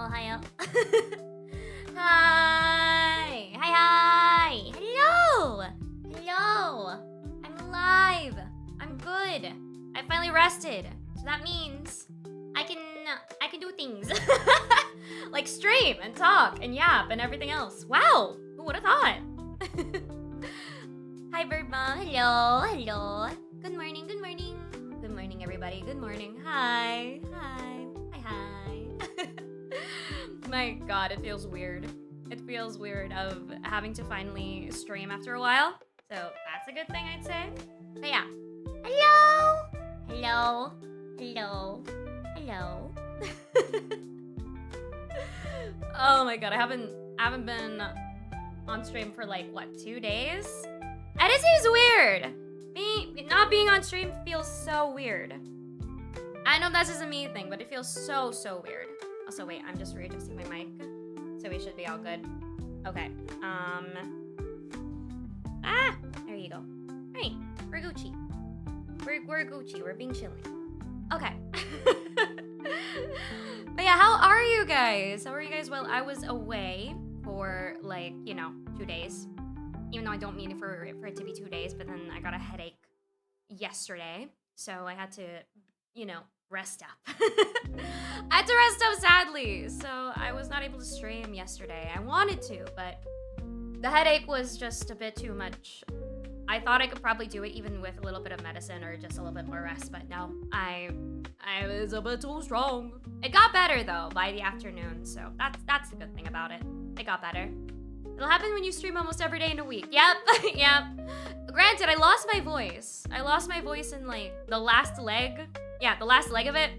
Ohio. Hi. Hi. Hello. Hello. I'm alive. I'm good. I finally rested. So that means I can do things. Like stream and talk and yap and everything else. Wow. Who would have thought? Hi, Bird Mom. Hello. Hello. Good morning. Good morning. Good morning, everybody. Good morning. Hi. Hi. Hi. Hi. My God, it feels weird. It feels weird of having to finally stream after a while. So that's a good thing, I'd say. But yeah. Hello. Hello. Hello. Hello. Oh my God, I haven't been on stream for like what, 2 days? And it seems weird. Not being on stream feels so weird. I know that's just a me thing, but it feels so weird. Also, wait, I'm just readjusting my mic, so we should be all good. Okay. There you go. Alright, we're Gucci. We're Gucci. We're being chilly. Okay. But yeah, how are you guys? How are you guys? Well, I was away for like, 2 days. Even though I don't mean for it to be 2 days, but then I got a headache yesterday. So I had to, rest up. I had to rest up sadly. So I was not able to stream yesterday. I wanted to, but the headache was just a bit too much. I thought I could probably do it even with a little bit of medicine or just a little bit more rest, but no, I was a bit too strong. It got better though by the afternoon, so that's the good thing about it. It got better. It'll happen when you stream almost every day in a week. Yep, yep. Granted, I lost my voice. I lost my voice in like the last leg. Yeah, the last leg of it.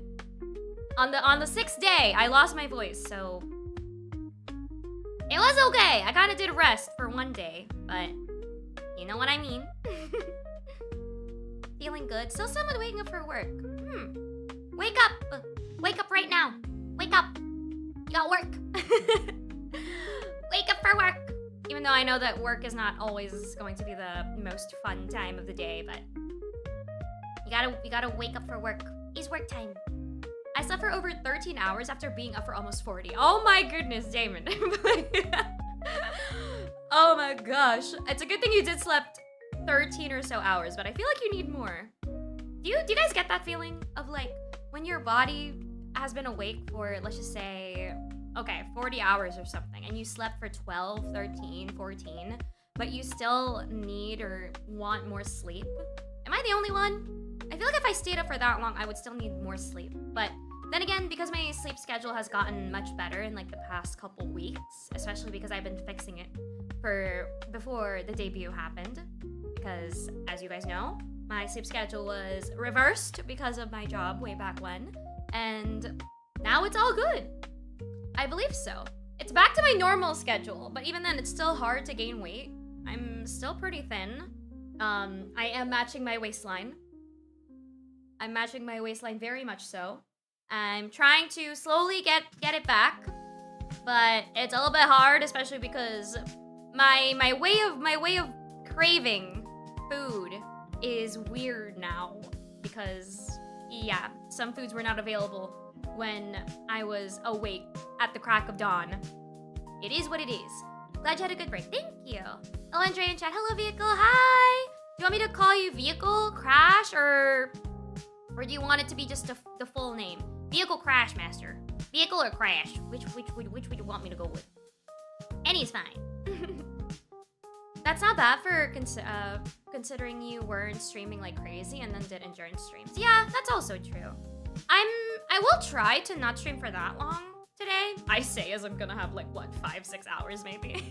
On the 6th day, I lost my voice, so it was okay. I kind of did rest for 1 day, but you know what I mean. Feeling good. Still someone waking up for work. Wake up. Wake up right now. Wake up. You got work. Wake up for work. Even though I know that work is not always going to be the most fun time of the day, but you gotta wake up for work. It's work time. I slept for over 13 hours after being up for almost 40. Oh my goodness, Damon. Oh my gosh. It's a good thing you did slept 13 or so hours, but I feel like you need more. Do you guys get that feeling of like when your body has been awake for, let's just say, okay, 40 hours or something, and you slept for 12, 13, 14, but you still need or want more sleep? Am I the only one? I feel like if I stayed up for that long, I would still need more sleep. But then again, because my sleep schedule has gotten much better in like the past couple weeks, especially because I've been fixing it before the debut happened, because as you guys know, my sleep schedule was reversed because of my job way back when, and now it's all good. I believe so. It's back to my normal schedule, but even then, it's still hard to gain weight. I'm still pretty thin. I am matching my waistline. I'm matching my waistline very much so. I'm trying to slowly get it back, but it's a little bit hard, especially because my way of craving food is weird now, because yeah, some foods were not available when I was awake at the crack of dawn. It is what it is. Glad you had a good break. Thank you. Hello, Andre in chat. Hello, Vehicle. Hi. Do you want me to call you Vehicle Crash, or do you want it to be just the full name? Vehicle Crash Master. Vehicle or Crash? Which would you want me to go with? Any's fine. That's not bad for considering you weren't streaming like crazy and then did endurance streams. Yeah, that's also true. I will try to not stream for that long today. I say as I'm gonna have like, what, 5-6 hours maybe?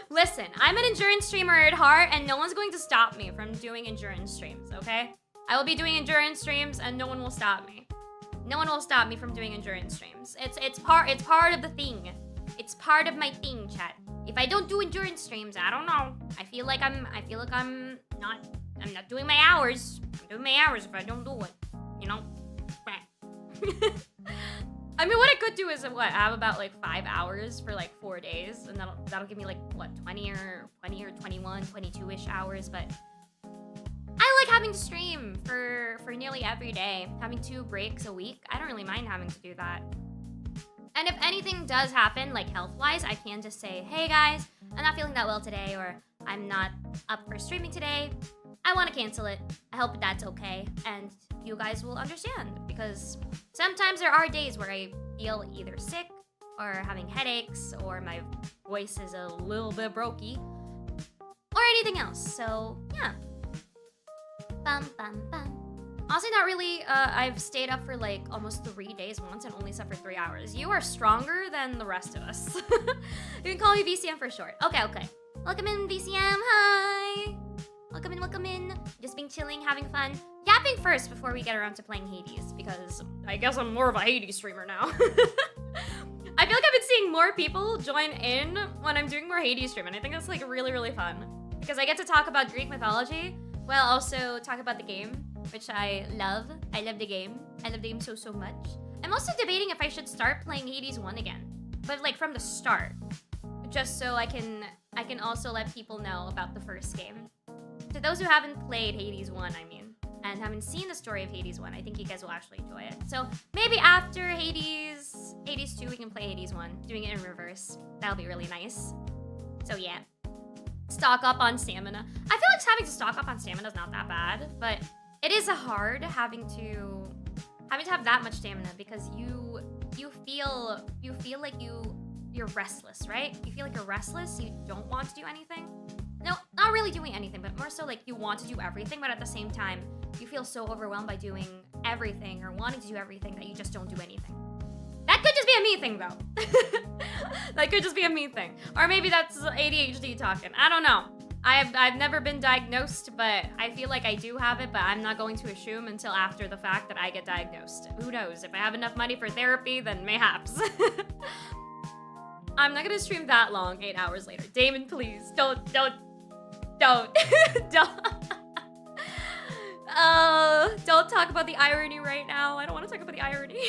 Listen, I'm an endurance streamer at heart, and no one's going to stop me from doing endurance streams, okay? I will be doing endurance streams and no one will stop me. No one will stop me from doing endurance streams. It's part of the thing. It's part of my thing, chat. If I don't do endurance streams, I don't know. I feel like I'm not doing my hours. I'm doing my hours if I don't do it. You know? I mean, what I could do is what, have about like 5 hours for like 4 days, and that'll give me like what, 20 or 21, 22-ish hours, but I like having to stream for nearly every day. Having 2 breaks a week. I don't really mind having to do that. And if anything does happen, like health-wise, I can just say, hey guys, I'm not feeling that well today, or I'm not up for streaming today. I want to cancel it. I hope that's okay. And you guys will understand, because sometimes there are days where I feel either sick or having headaches or my voice is a little bit brokey or anything else. So yeah. Bum, bum, bum. Honestly, not really. I've stayed up for like almost 3 days once and only slept for 3 hours. You are stronger than the rest of us. You can call me VCM for short. Okay, okay. Welcome in, VCM. Hi. Welcome in, welcome in. Just being chilling, having fun. Yapping first before we get around to playing Hades, because I guess I'm more of a Hades streamer now. I feel like I've been seeing more people join in when I'm doing more Hades stream, and I think that's like really, really fun. Because I get to talk about Greek mythology, while also talk about the game, which I love. I love the game. I love the game so, so much. I'm also debating if I should start playing Hades 1 again, but like from the start, just so I can also let people know about the first game. To those who haven't played Hades 1, I mean, and haven't seen the story of Hades 1, I think you guys will actually enjoy it. So maybe after Hades 2, we can play Hades 1, doing it in reverse. That'll be really nice. So yeah. Stock up on stamina. I feel like having to stock up on stamina is not that bad, but it is hard having to have that much stamina, because you feel like you're restless, right? You feel like you're restless, you don't want to do anything. No, not really doing anything, but more so like you want to do everything, but at the same time, you feel so overwhelmed by doing everything or wanting to do everything that you just don't do anything. That could just be a me thing, though. That could just be a me thing. Or maybe that's ADHD talking. I don't know. I've never been diagnosed, but I feel like I do have it, but I'm not going to assume until after the fact that I get diagnosed. Who knows? If I have enough money for therapy, then mayhaps. I'm not gonna stream that long, 8 hours later. Damon, please, don't. Don't talk about the irony right now. I don't want to talk about the irony.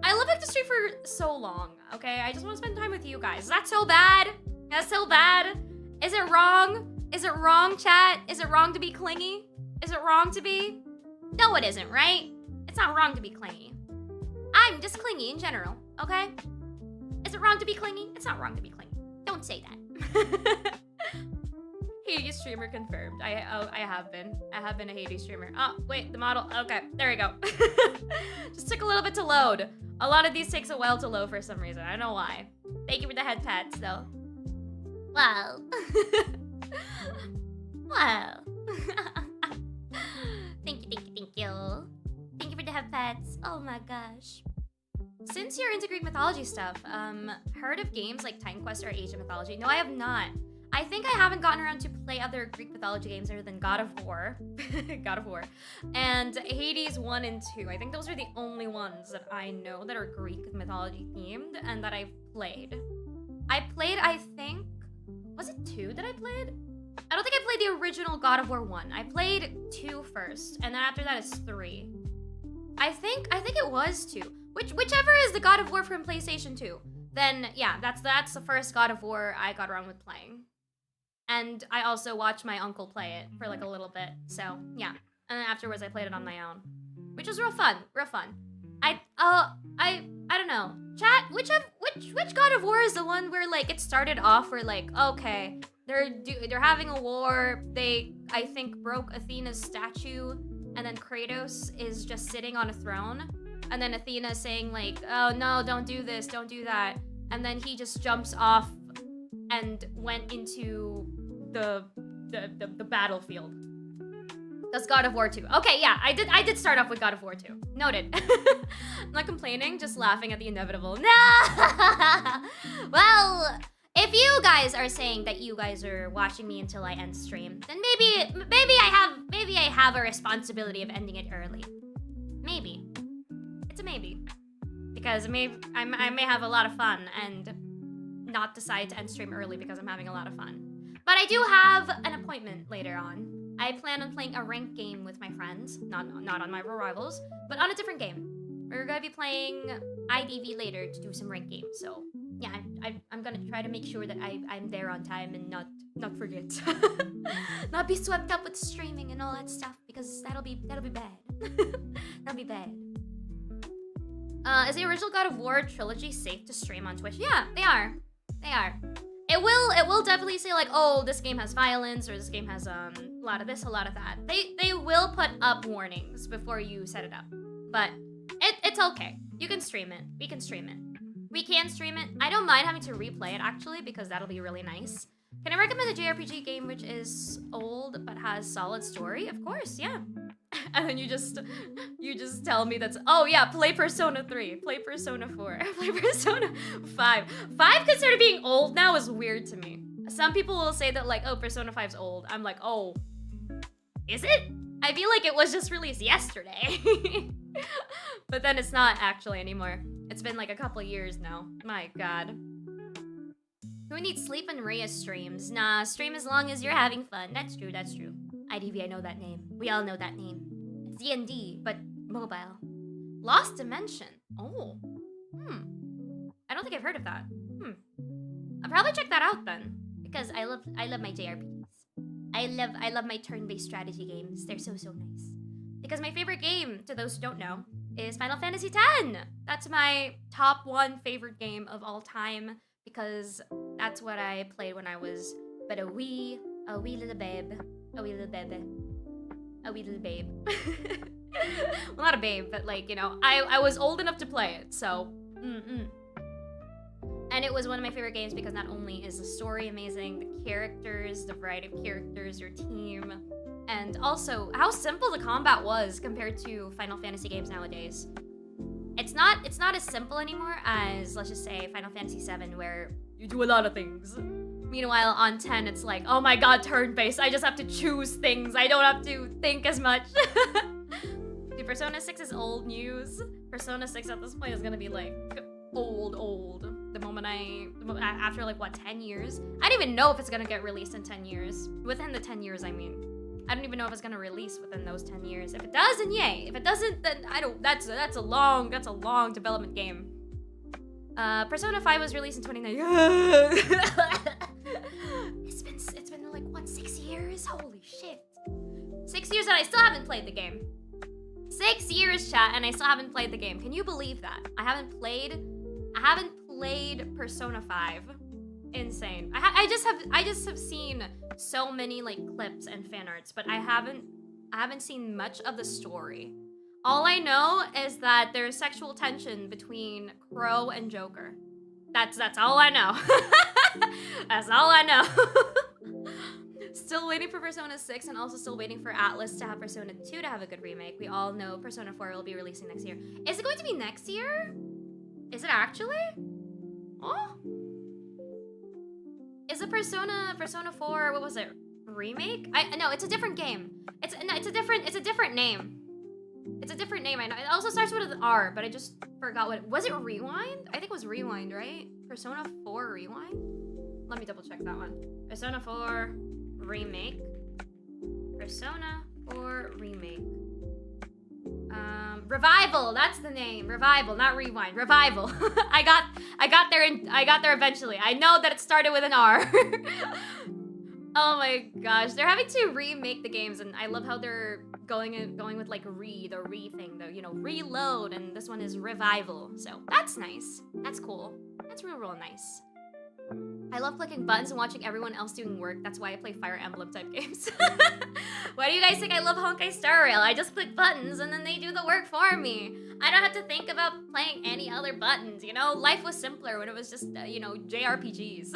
I love it to stream for so long, okay? I just want to spend time with you guys. Is that so bad? That's so bad. Is it wrong? Is it wrong, chat? Is it wrong to be clingy? Is it wrong to be? No, it isn't, right? It's not wrong to be clingy. I'm just clingy in general, okay? Is it wrong to be clingy? It's not wrong to be clingy. Don't say that. Hades streamer confirmed. I have been. I have been a Hades streamer. Oh, wait, the model. Okay, there we go. Just took a little bit to load. A lot of these takes a while to load for some reason. I don't know why. Thank you for the head pats, though. Wow. Wow. Thank you. Thank you for the head pats. Oh my gosh. Since you're into Greek mythology stuff, heard of games like Titan Quest or Asian mythology? No, I have not. I think I haven't gotten around to play other Greek mythology games other than God of War, God of War, and Hades 1 and 2. I think those are the only ones that I know that are Greek mythology themed and that I've played. I think, was it 2 that I played? I don't think I played the original God of War 1. I played 2 first, and then after that it's 3. I think it was 2. Whichever is the God of War from PlayStation 2. Then yeah, that's the first God of War I got around with playing. And I also watched my uncle play it for like a little bit. So yeah. And then afterwards I played it on my own. Which was real fun. I don't know. Chat, which God of War is the one where like it started off where like, okay, they're having a war, they I think broke Athena's statue, and then Kratos is just sitting on a throne. And then Athena is saying like, oh no, don't do this, don't do that. And then he just jumps off and went into the battlefield. That's God of War 2. Okay, yeah, I did start off with God of War 2. Noted. I'm not complaining, just laughing at the inevitable. No! Well, if you guys are saying that you guys are watching me until I end stream, then maybe I have a responsibility of ending it early. Maybe. It's a maybe. Because I may have a lot of fun and not decide to end stream early because I'm having a lot of fun. But I do have an appointment later on. I plan on playing a ranked game with my friends. Not on my rivals, but on a different game. We're gonna be playing IDV later to do some ranked games. So yeah, I'm gonna try to make sure that I'm there on time and not forget. Not be swept up with streaming and all that stuff, because that'll be bad. That'll be bad. Is the original God of War trilogy safe to stream on Twitch? Yeah, they are. They are. It will definitely say like, oh, this game has violence, or this game has a lot of this, a lot of that. They will put up warnings before you set it up. But it's okay. You can stream it. We can stream it. We can stream it. I don't mind having to replay it actually, because that'll be really nice. Can I recommend a JRPG game which is old but has solid story? Of course, yeah. And then you just tell me that's, oh yeah, play Persona 3, play Persona 4, play Persona 5. 5 considered being old now is weird to me. Some people will say that like, oh, Persona 5's old. I'm like, oh, is it? I feel like it was just released yesterday. But then it's not actually anymore. It's been like a couple years now. My god. Who needs sleep and Rhea streams? Nah, stream as long as you're having fun. That's true, that's true. IDV, I know that name. We all know that name. It's D&D, but mobile. Lost Dimension. Oh. I don't think I've heard of that. I'll probably check that out then. Because I love my JRPGs. I love my turn-based strategy games. They're so nice. Because my favorite game, to those who don't know, is Final Fantasy X. That's my top 1 favorite game of all time. Because that's what I played when I was but a wee little babe. A wee little baby. A wee little babe. Well, not a babe, but like, you know, I was old enough to play it, so. And it was one of my favorite games because not only is the story amazing, the characters, the variety of characters, your team, and also how simple the combat was compared to Final Fantasy games nowadays. It's not as simple anymore as, let's just say, Final Fantasy VII, where you do a lot of things. Meanwhile, on 10, it's like, oh my god, turn-based. I just have to choose things. I don't have to think as much. Dude, Persona 6 is old news. Persona 6 at this point is gonna be like old. The moment after like what, 10 years? I don't even know if it's gonna get released in 10 years. Within the 10 years, I mean. I don't even know if it's gonna release within those 10 years. If it does, then yay. If it doesn't, then I don't. That's a long development game. Persona 5 was released in 2019. It's been like what, 6 years? Holy shit! 6 years and I still haven't played the game. 6 years, chat, and I still haven't played the game. Can you believe that? I haven't played Persona 5. Insane. I just have seen so many like clips and fan arts, but I haven't seen much of the story. All I know is that there's sexual tension between Crow and Joker. That's all I know. That's all I know. Still waiting for Persona 6 and also still waiting for Atlas to have Persona 2 to have a good remake. We all know Persona 4 will be releasing next year. Is it going to be next year? Is it actually? Oh. Is it Persona 4, what was it? Remake? No, it's a different game. It's a different name. It's a different name, I know. It also starts with an R, but I just forgot what was it. Rewind? I think it was Rewind, right? Persona 4 Rewind? Let me double check that one. Persona 4 Remake. Persona 4 Remake. Revival, that's the name. Revival, not Rewind. Revival. I got there eventually. I know that it started with an R. Oh my gosh, they're having to remake the games, and I love how they're going with like the re thing, though, you know, reload, and this one is Revival. So that's nice. That's cool. That's real nice. I love clicking buttons and watching everyone else doing work. That's why I play Fire Emblem type games. Why do you guys think I love Honkai Star Rail? I just click buttons and then they do the work for me. I don't have to think about playing any other buttons, you know? Life was simpler when it was just, you know, JRPGs.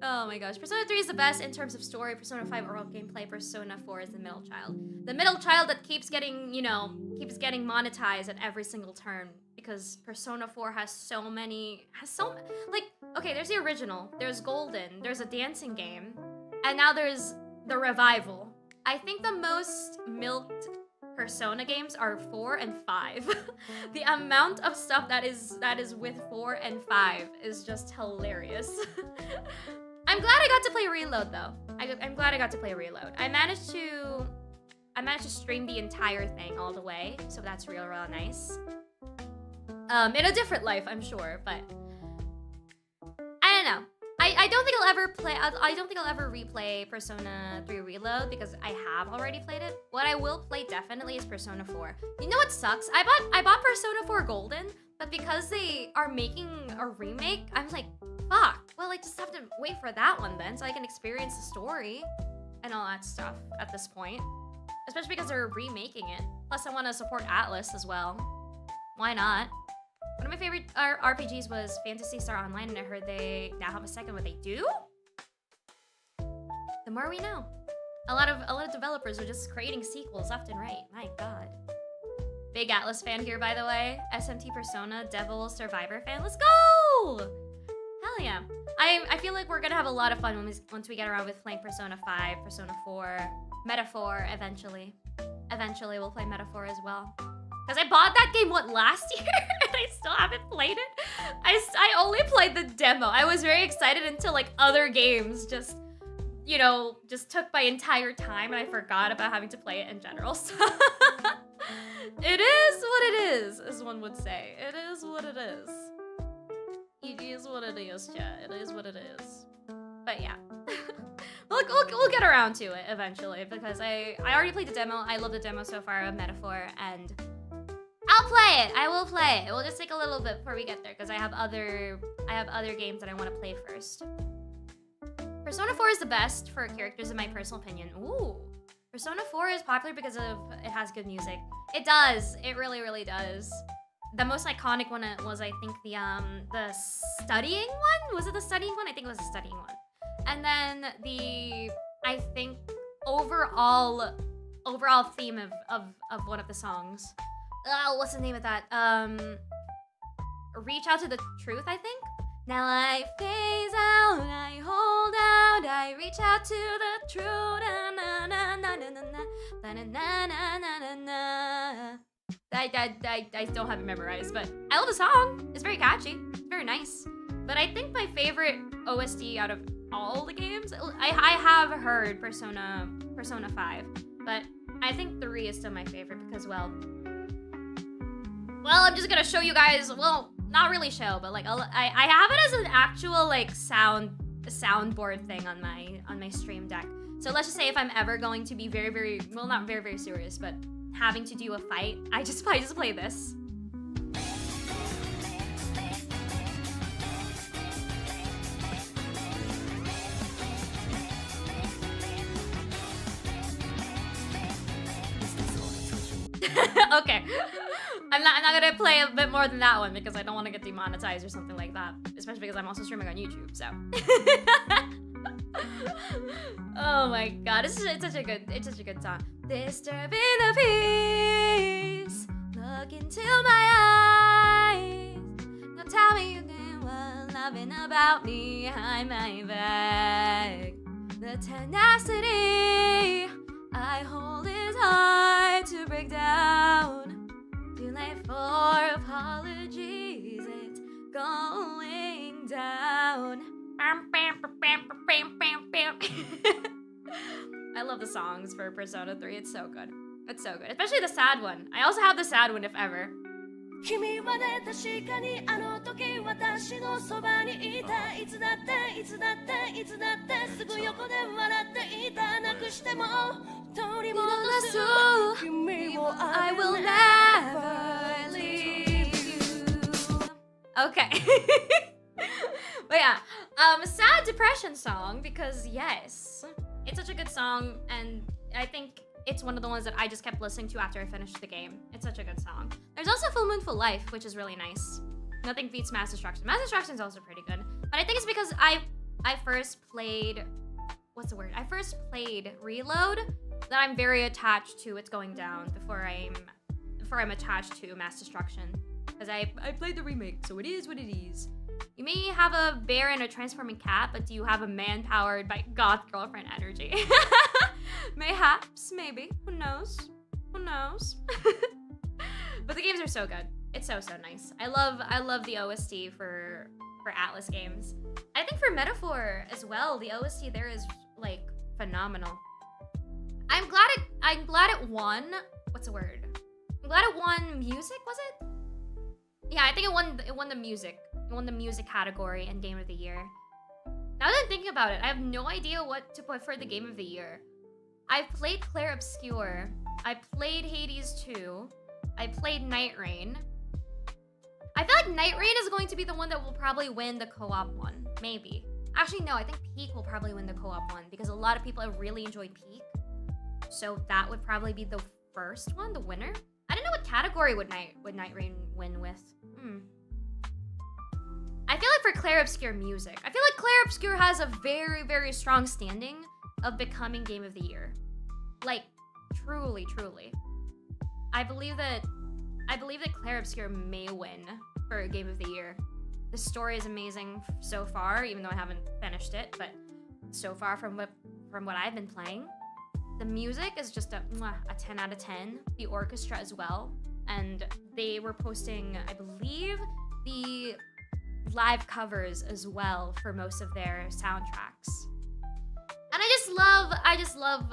Oh my gosh. Persona 3 is the best in terms of story. Persona 5 overall gameplay. Persona 4 is the middle child. The middle child that keeps getting, you know, getting monetized at every single turn. Because Persona 4 has so many, like, okay, there's the original, there's Golden, there's a dancing game, and now there's the Revival. I think the most milked Persona games are 4 and 5. The amount of stuff that is with 4 and 5 is just hilarious. I'm glad I got to play Reload though. I'm glad I got to play Reload. I managed to stream the entire thing all the way, so that's real nice. In a different life, I'm sure, but I don't know. I don't think I'll ever play. I don't think I'll ever replay Persona 3 Reload because I have already played it. What I will play definitely is Persona 4. You know what sucks? I bought Persona 4 Golden, but because they are making a remake, I'm like, fuck. Well, I just have to wait for that one then, so I can experience the story and all that stuff at this point. Especially because they're remaking it. Plus, I want to support Atlas as well. Why not? One of my favorite RPGs was Phantasy Star Online, and I heard they now have a second one. They do? The more we know. A lot of developers are just creating sequels left and right. My god. Big Atlas fan here, by the way. SMT Persona, Devil Survivor fan. Let's go! Hell yeah. I feel like we're gonna have a lot of fun once we get around with playing Persona 5, Persona 4, Metaphor eventually. Eventually we'll play Metaphor as well. Because I bought that game, last year? And I still haven't played it. I only played the demo. I was very excited until like other games just, you know, just took my entire time and I forgot about having to play it in general. So it is what it is, as one would say. It is what it is. It is what it is, chat. It is what it is. But yeah. We'll get around to it eventually because I already played the demo. I love the demo so far of Metaphor, and I'll play it. I will play it. It will just take a little bit before we get there because I have other games that I want to play first. Persona 4 is the best for characters in my personal opinion. Ooh. Persona 4 is popular because it has good music. It does. It really, really does. The most iconic one was, I think, the studying one? Was it the studying one? I think it was the studying one. And then I think, overall theme of one of the songs. What's the name of that? Reach Out to the Truth, I think? Now I phase out, I hold out, I reach out to the truth. Na na na na na na na na na na na. I don't have it memorized, but I love the song. It's very catchy. It's very nice. But I think my favorite OST out of all the games, I have heard Persona 5, but I think 3 is still my favorite because, well, I'm just gonna show you guys, well, not really show, but like I have it as an actual like soundboard thing on my stream deck. So let's just say if I'm ever going to be very, very, well, not very, very serious, but having to do a fight, I just play this. Okay. I'm not gonna play a bit more than that one because I don't want to get demonetized or something like that. Especially because I'm also streaming on YouTube, so. Oh my god, it's such a good song. Disturbing the peace. Look into my eyes. Now tell me you didn't want loving about me behind my back. The tenacity I hold is hard to break down. Too late for apologies, it's going down. I love the songs for Persona 3, it's so good. It's so good, especially the sad one. I also have the sad one if ever. I will never leave you. Okay. But yeah, sad depression song because yes, it's such a good song and I think it's one of the ones that I just kept listening to after I finished the game. It's such a good song. There's also Full Moon Full Life, which is really nice. Nothing beats Mass Destruction. Mass Destruction is also pretty good. But I think it's because I first played, what's the word? I first played Reload that I'm very attached to It's Going Down before I'm attached to Mass Destruction. Because I played the remake, so it is what it is. You may have a bear and a transforming cat, but do you have a man powered by goth girlfriend energy? Mayhaps, maybe. Who knows? Who knows? But the games are so good. It's so nice. I love the OST for Atlas games. I think for Metaphor as well, the OST there is like phenomenal. I'm glad it won. What's the word? I'm glad it won music, was it? Yeah, I think it won the music. It won the music category and game of the year. Now that I'm thinking about it, I have no idea what to put for the game of the year. I've played Clair Obscur. I played Hades 2. I played Night Rain. I feel like Night Rain is going to be the one that will probably win the co-op one. Maybe. Actually, no, I think Peak will probably win the co-op one because a lot of people have really enjoyed Peak. So that would probably be the first one, the winner. I don't know what category would Night Rain win with. I feel like for Clair Obscur music, I feel like Clair Obscur has a very, very strong standing of becoming Game of the Year. Like, truly, truly. I believe that Clair Obscur may win for Game of the Year. The story is amazing so far, even though I haven't finished it, but so far from what I've been playing. The music is just a 10 out of 10. The orchestra as well. And they were posting, I believe, the live covers as well for most of their soundtracks. And I just love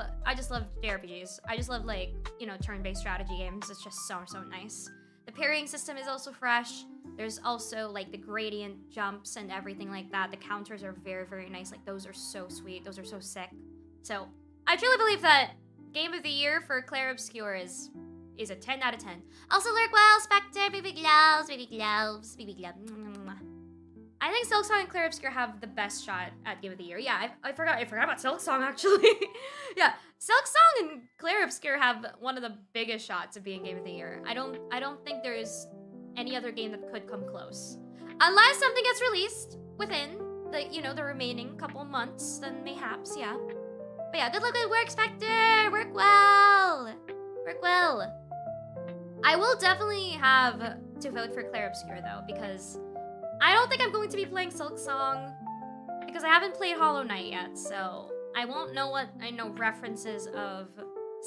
JRPGs. I just love, like, you know, turn-based strategy games. It's just so nice. The parrying system is also fresh. There's also, like, the gradient jumps and everything like that. The counters are very, very nice. Like, those are so sweet. Those are so sick. So, I truly believe that Game of the Year for Clair Obscur is a 10 out of 10. Also, Lurkwell, Spectre, Baby Gloves. I think Silksong and Clair Obscur have the best shot at Game of the Year. Yeah, I forgot about Silksong, actually. Yeah, Silksong and Clair Obscur have one of the biggest shots of being Game of the Year. I don't think there's any other game that could come close. Unless something gets released within the remaining couple months, then mayhaps, yeah. But yeah, good luck with work, Spectre! Work well! Work well. I will definitely have to vote for Clair Obscur, though, because I don't think I'm going to be playing Silksong because I haven't played Hollow Knight yet, so I won't know references of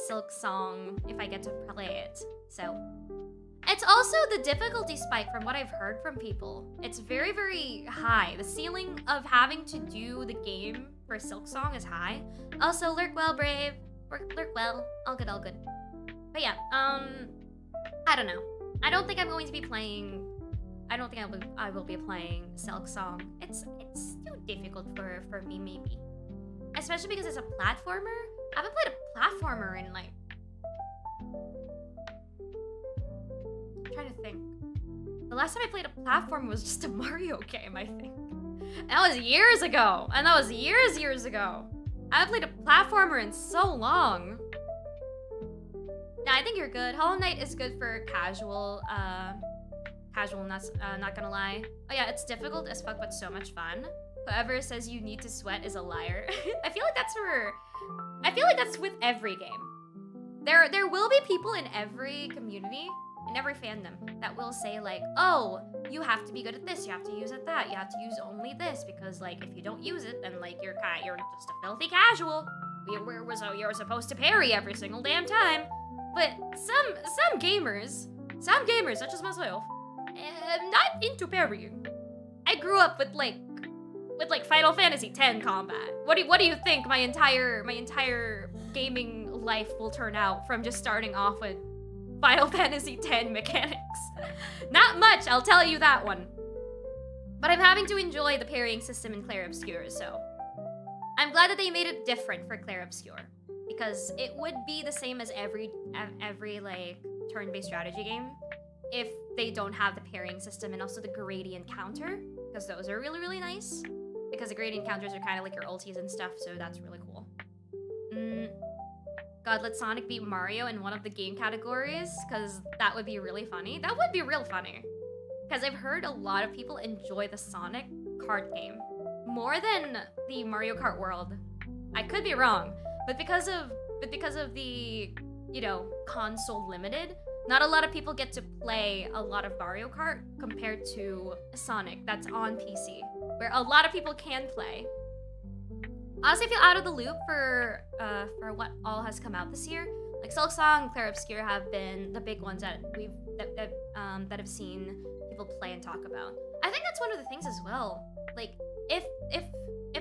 Silksong if I get to play it. So it's also the difficulty spike from what I've heard from people. It's very, very high. The ceiling of having to do the game for Silksong is high. Also, lurk well, brave. Lurk well. All good, all good. But yeah, I don't know. I don't think I'm going to be playing. I don't think I will be playing Silksong. It's too difficult for me, maybe. Especially because it's a platformer. I haven't played a platformer in, like, I'm trying to think. The last time I played a platform was just a Mario game, I think. And that was years ago. And that was years ago. I haven't played a platformer in so long. Yeah, I think you're good. Hollow Knight is good for casual, not gonna lie. Oh yeah, it's difficult as fuck, but so much fun. Whoever says you need to sweat is a liar. I feel like that's with every game. There will be people in every community, in every fandom, that will say, like, oh, you have to be good at this, you have to use at that, you have to use only this, because, like, if you don't use it, then, like, you're just a filthy casual. You're supposed to parry every single damn time. But some gamers, such as myself, not into parrying. I grew up with Final Fantasy X combat. What do you think my entire gaming life will turn out from just starting off with Final Fantasy X mechanics? Not much, I'll tell you that one. But I'm having to enjoy the parrying system in Clair Obscur, so I'm glad that they made it different for Clair Obscur, because it would be the same as every like turn-based strategy game if they don't have the parrying system and also the gradient counter, because those are really, really nice. Because the gradient counters are kind of like your ultis and stuff, so that's really cool. God, let Sonic beat Mario in one of the game categories, because that would be really funny. That would be real funny. Because I've heard a lot of people enjoy the Sonic kart game more than the Mario Kart World. I could be wrong, but because of the, console limited, not a lot of people get to play a lot of Mario Kart compared to Sonic that's on PC, where a lot of people can play. Honestly, I feel out of the loop for what all has come out this year. Like Silksong and Clair Obscur have been the big ones that have seen people play and talk about. I think that's one of the things as well. Like if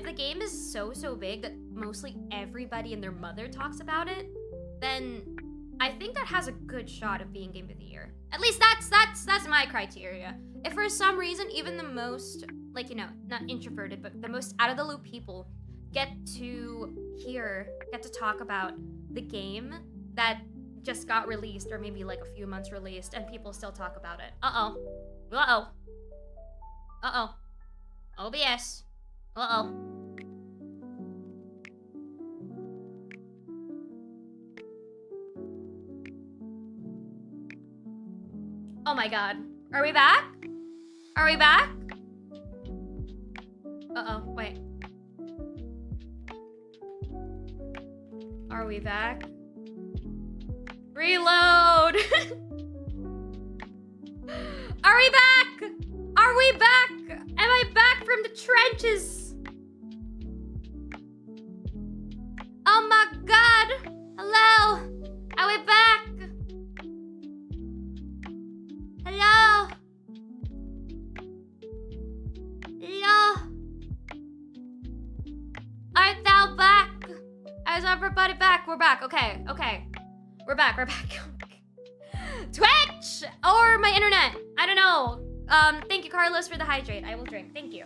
the game is so big that mostly everybody and their mother talks about it, then I think that has a good shot of being Game of the Year. At least that's my criteria. If for some reason even the most like, you know, not introverted, but the most out of the loop people get to talk about the game that just got released, or maybe like a few months released, and people still talk about it. OBS. Oh my god. Are we back? Are we back? Wait. Are we back? Reload! Are we back? Are we back? Am I back from the trenches? Oh my god! Hello? Are we back? Hello? Hello? Art thou back? Is everybody back? We're back. Okay. We're back. Twitch! Or my internet. I don't know. Thank you, Carlos, for the hydrate. I will drink. Thank you.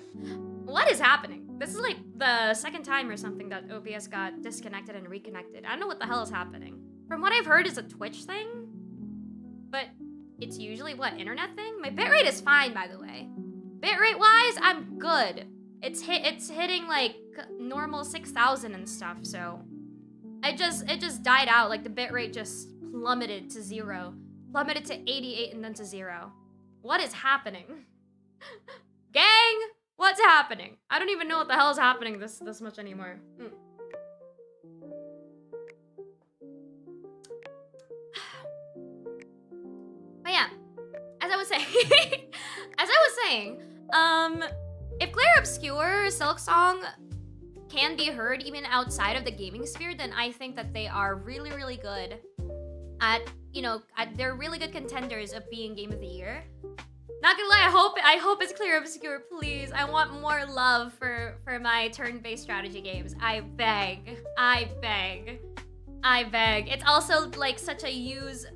What is happening? This is like the second time or something that OBS got disconnected and reconnected. I don't know what the hell is happening. From what I've heard, it's a Twitch thing. But it's usually, what, internet thing? My bitrate is fine, by the way. Bitrate-wise, I'm good. It's hitting, like, normal 6,000 and stuff, so... It just died out, like, the bitrate just plummeted to 0. Plummeted to 88 and then to 0. What is happening? Gang! What's happening? I don't even know what the hell is happening this much anymore. But yeah, as I was saying, if Claire Obscure Silksong can be heard even outside of the gaming sphere, then I think that they are really, really good at, you know, they're really good contenders of being Game of the Year. Not gonna lie, I hope it's Clear Obscure, please. I want more love for my turn-based strategy games. I beg. It's also like such a huge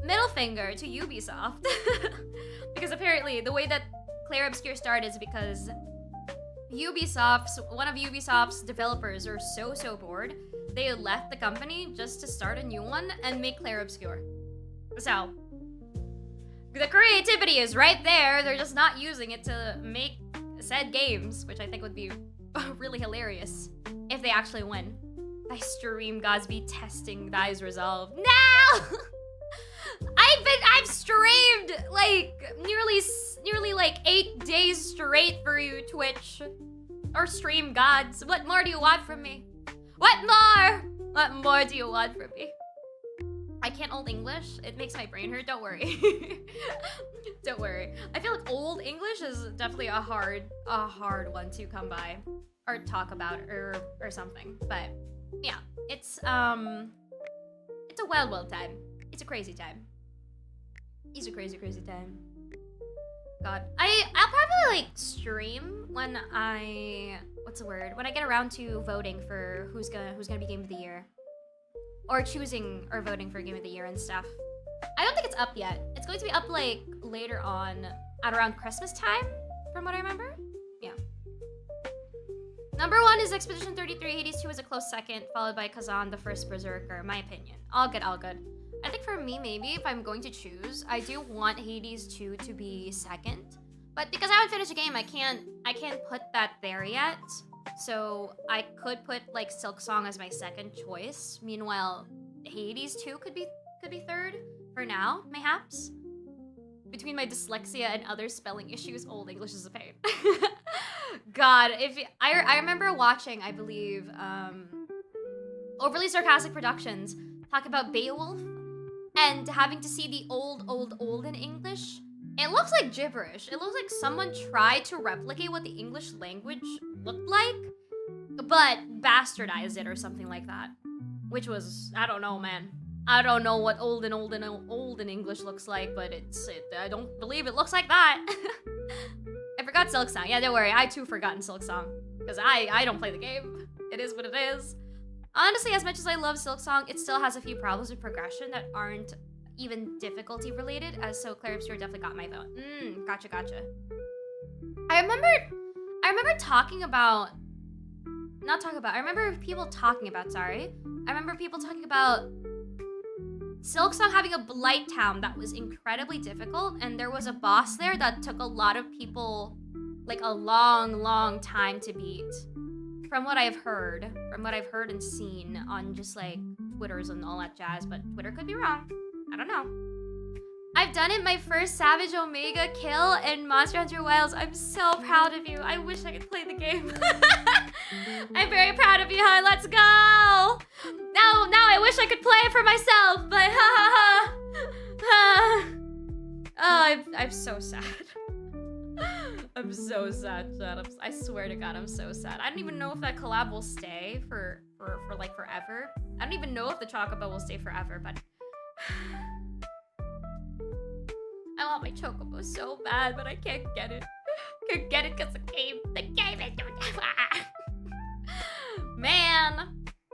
middle finger to Ubisoft. Because apparently the way that Claire Obscure started is because one of Ubisoft's developers are so bored, they left the company just to start a new one and make Claire Obscure. So, the creativity is right there, they're just not using it to make said games, which I think would be really hilarious if they actually win. I stream gods be testing thy's resolve. No! I've streamed like nearly like 8 days straight for you, Twitch. Or stream gods. What more do you want from me? What more do you want from me? I can't old English. It makes my brain hurt. Don't worry. Don't worry. I feel like old English is definitely a hard one to come by or talk about or something. But yeah, it's a wild time. It's a crazy time. It's a crazy time. God, I'll probably like stream when when I get around to voting for who's gonna be Game of the Year, or choosing or voting for Game of the Year and stuff. I don't think it's up yet. It's going to be up like later on at around Christmas time, from what I remember. Yeah. Number 1 is Expedition 33. Hades 2 is a close second, followed by Kazan, the first Berserker. My opinion. All good. I think for me, maybe if I'm going to choose, I do want Hades 2 to be second. But because I haven't finished the game, I can't put that there yet. So I could put like Silksong as my second choice. Meanwhile, Hades 2 could be third for now, mayhaps. Between my dyslexia and other spelling issues, old English is a pain. God, I remember watching, I believe, Overly Sarcastic Productions talk about Beowulf and having to see the old in English. It looks like gibberish. It looks like someone tried to replicate what the English language looked like, but bastardized it or something like that. Which was, I don't know, man. I don't know what old in English looks like, but I don't believe it looks like that. I forgot Silksong. Yeah, don't worry. I too forgotten Silksong. Because I don't play the game. It is what it is. Honestly, as much as I love Silksong, it still has a few problems with progression that aren't even difficulty related. So Claire Obscure definitely got my vote. Gotcha. I remember talking about, I remember people talking about, Silksong having a Blight Town that was incredibly difficult, and there was a boss there that took a lot of people, like, a long time to beat. From what I've heard and seen on just, like, Twitters and all that jazz, but Twitter could be wrong. I don't know. I've done it, my first Savage Omega kill in Monster Hunter Wilds. I'm so proud of you. I wish I could play the game. I'm very proud of you, huh? Let's go! Now I wish I could play it for myself, but Oh, I'm so sad. I'm so sad, Chad. I swear to God, I'm so sad. I don't even know if that collab will stay for like forever. I don't even know if the Chocobo will stay forever, but I want my Chocobo so bad, but I can't get it. Can't get it because the game is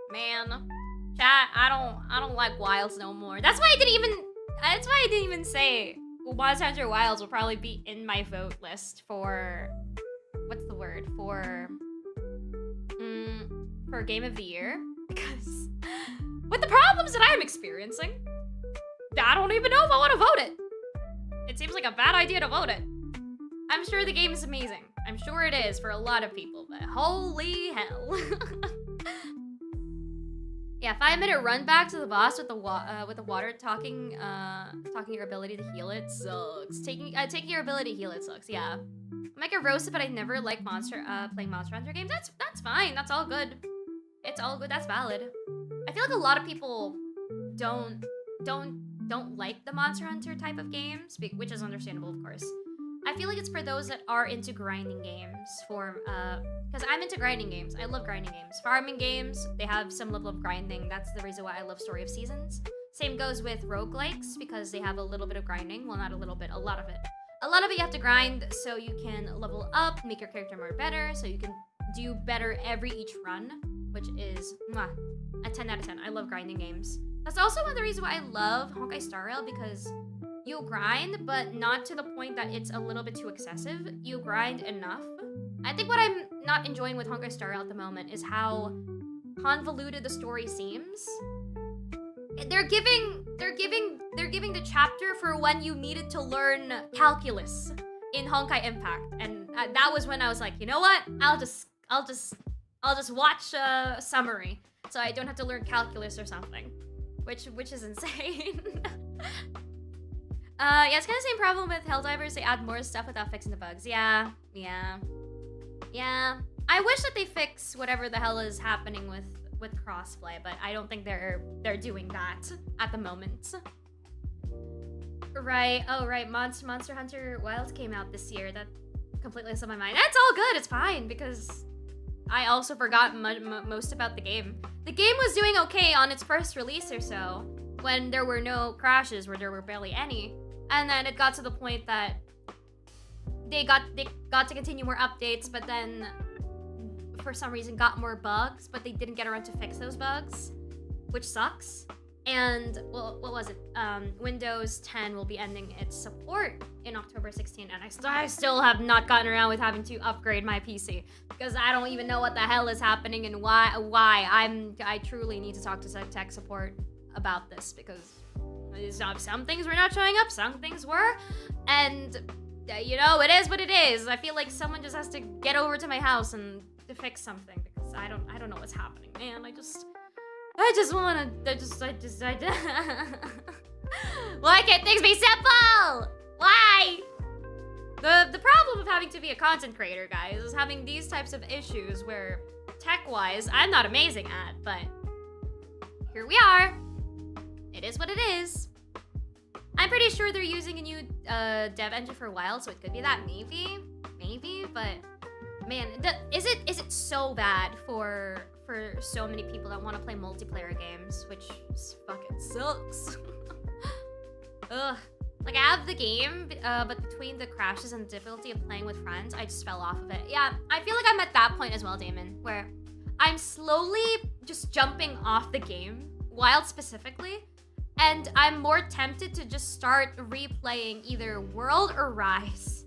Man. Chat, I don't like Wilds no more. That's why I didn't even say Monster Hunter Wilds will probably be in my vote list for what's the word? For Game of the Year. Because with the problems that I'm experiencing, I don't even know if I want to vote it. It seems like a bad idea to vote it. I'm sure the game is amazing. I'm sure it is for a lot of people, but holy hell. Yeah, 5-minute run back to the boss with the water talking your ability to heal it sucks. Taking your ability to heal it sucks. Yeah, I might get roasted, but I never like playing Monster Hunter games. That's fine. That's all good. It's all good. That's valid. I feel like a lot of people don't like the Monster Hunter type of games, which is understandable, of course. I feel like it's for those that are into grinding games, because I'm into grinding games. I love grinding games. Farming games, they have some level of grinding. That's the reason why I love Story of Seasons. Same goes with roguelikes, because they have a little bit of grinding. Well, not a little bit, a lot of it. A lot of it you have to grind so you can level up, make your character more better, so you can do better each run, which is a 10 out of 10. I love grinding games. That's also one of the reasons why I love Honkai Star Rail, because you grind, but not to the point that it's a little bit too excessive. You grind enough. I think what I'm not enjoying with Honkai Star Rail at the moment is how convoluted the story seems. They're giving the chapter for when you needed to learn calculus in Honkai Impact, and that was when I was like, you know what? I'll just watch a summary so I don't have to learn calculus or something, which is insane. Yeah, it's kind of the same problem with Helldivers. They add more stuff without fixing the bugs. Yeah. I wish that they fix whatever the hell is happening with crossplay, but I don't think they're doing that at the moment. Right. Oh, right. Monster Hunter Wilds came out this year. That completely slipped my mind. That's all good. It's fine, because I also forgot most about the game. The game was doing okay on its first release or so, when there were no crashes, where there were barely any. And then it got to the point that they got to continue more updates, but then for some reason got more bugs, but they didn't get around to fix those bugs, which sucks. And, well, what was it? Windows 10 will be ending its support in October 16, and I still have not gotten around with having to upgrade my PC, because I don't even know what the hell is happening and why. I truly need to talk to tech support about this, because some things were not showing up, some things were, and you know, it is what it is. I feel like someone just has to get over to my house and to fix something, because I don't know what's happening, man. I just wanna, why can't things be simple? Why? The problem of having to be a content creator, guys, is having these types of issues where tech-wise, I'm not amazing at, but here we are. It is what it is. I'm pretty sure they're using a new dev engine for a while, so it could be that, maybe, but man, is it so bad for so many people that want to play multiplayer games, which fucking sucks. Ugh. Like, I have the game, but between the crashes and the difficulty of playing with friends, I just fell off of it. Yeah, I feel like I'm at that point as well, Damon, where I'm slowly just jumping off the game, Wild specifically, And I'm more tempted to just start replaying either World or Rise.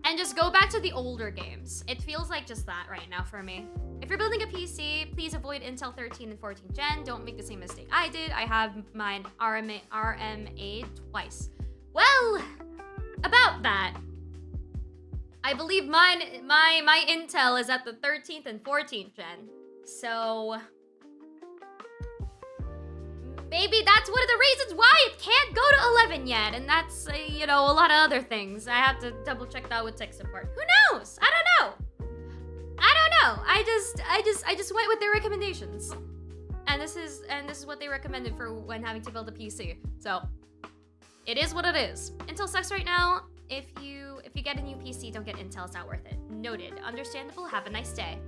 And just go back to the older games. It feels like just that right now for me. If you're building a PC, please avoid Intel 13 and 14 gen. Don't make the same mistake I did. I have mine RMA'd twice. Well, about that. I believe my Intel is at the 13th and 14th gen. So maybe that's one of the reasons why it can't go to 11 yet, and that's you know, a lot of other things. I have to double check that with tech support. Who knows? I don't know. I just went with their recommendations, and this is what they recommended for when having to build a PC. So it is what it is. Intel sucks right now. If you get a new PC, don't get Intel. It's not worth it. Noted. Understandable. Have a nice day.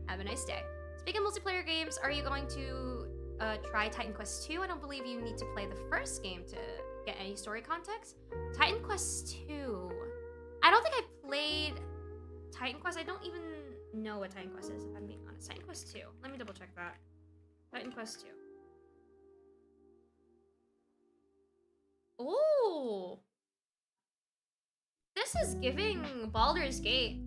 Have a nice day. Speaking of multiplayer games, are you going to try Titan Quest 2? I don't believe you need to play the first game to get any story context. Titan Quest 2. I don't think I played Titan Quest. I don't even know what Titan Quest is, if I'm being honest. Titan Quest 2. Let me double check that. Titan Quest 2. Ooh. This is giving Baldur's Gate.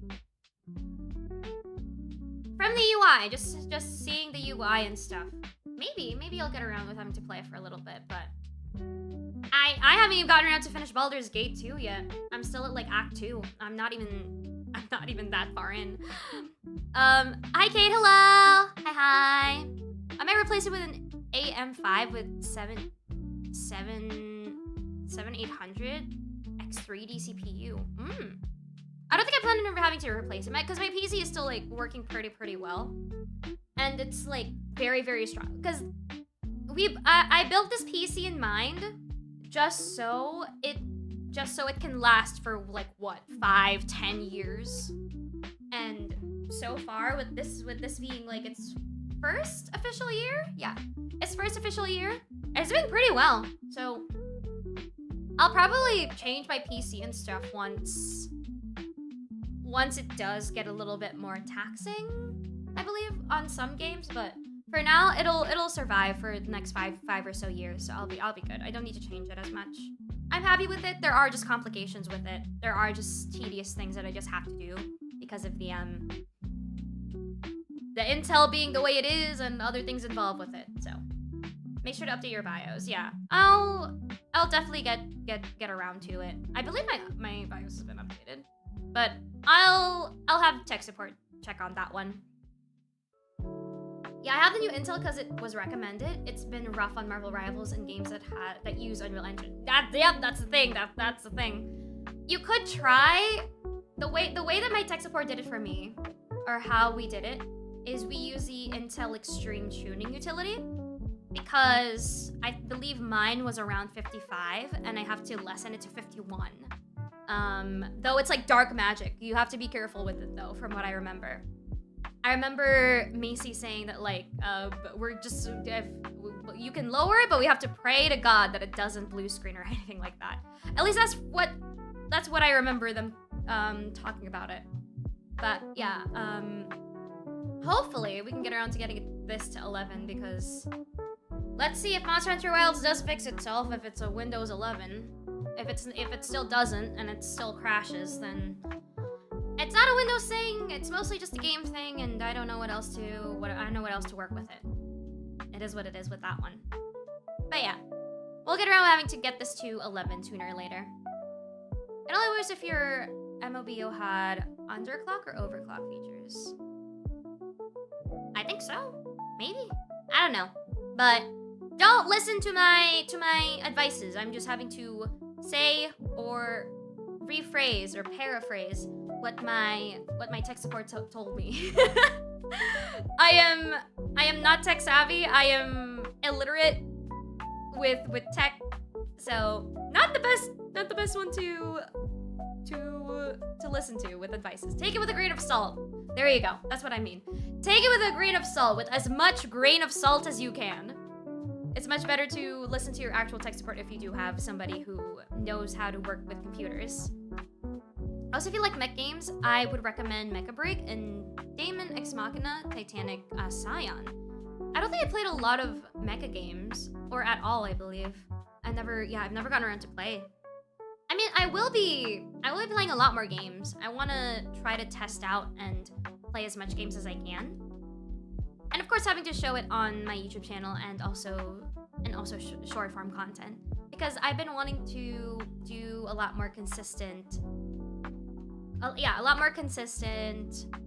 From the UI, just seeing the UI and stuff. Maybe I'll get around with having to play for a little bit, but I haven't even gotten around to finish Baldur's Gate 2 yet. I'm still at like Act 2. I'm not even that far in. Hi Kate, hello. Hi. I might replace it with an AM5 with 7800 X3D CPU. I don't think I plan on ever having to replace it because my PC is still like working pretty well, and it's like very strong. Because I built this PC in mind just so it can last for like what 5-10 years, and so far with this being like its first official year, it's doing pretty well. So I'll probably change my PC and stuff once it does get a little bit more taxing, I believe, on some games, but for now it'll survive for the next five or so years, so I'll be good. I don't need to change it as much. I'm happy with it. There are just complications with it. There are just tedious things that I just have to do because of the Intel being the way it is and other things involved with it. So make sure to update your BIOS. Yeah, I'll definitely get around to it. I believe my BIOS has been updated, but I'll have tech support check on that one. Yeah, I have the new Intel because it was recommended. It's been rough on Marvel Rivals and games that use Unreal Engine. That's the thing. That's the thing. You could try the way that my tech support did it for me, or how we did it, is we use the Intel Extreme Tuning utility, because I believe mine was around 55 and I have to lessen it to 51. Though it's like dark magic. You have to be careful with it though, from what I remember. I remember Macy saying that like, you can lower it, but we have to pray to God that it doesn't blue screen or anything like that. At least that's what I remember them talking about it. But yeah, hopefully we can get around to getting this to 11, because let's see if Monster Hunter Wilds does fix itself if it's a Windows 11. If it still doesn't and it still crashes, then it's not a Windows thing. It's mostly just a game thing, and I don't know what else to work with it. It is what it is with that one. But yeah, we'll get around having to get this to 11 sooner or later. It only works if your MOBO had underclock or overclock features. I think so. Maybe. I don't know. But don't listen to my advices. I'm just having to say or rephrase or paraphrase what my tech support told me. I am not tech savvy. I am illiterate with tech, so not the best one to listen to with advices. Take it with a grain of salt. There you go. That's what I mean. Take it with a grain of salt, with as much grain of salt as you can. It's much better to listen to your actual tech support if you do have somebody who knows how to work with computers. Also, if you like mech games, I would recommend Mecha Break and Daemon Ex Machina Titanic Scion. I don't think I played a lot of mecha games, or at all, I believe. I've never gotten around to play. I mean, I will be playing a lot more games. I want to try to test out and play as much games as I can. And of course, having to show it on my YouTube channel and also short form content, because I've been wanting to do a lot more consistent,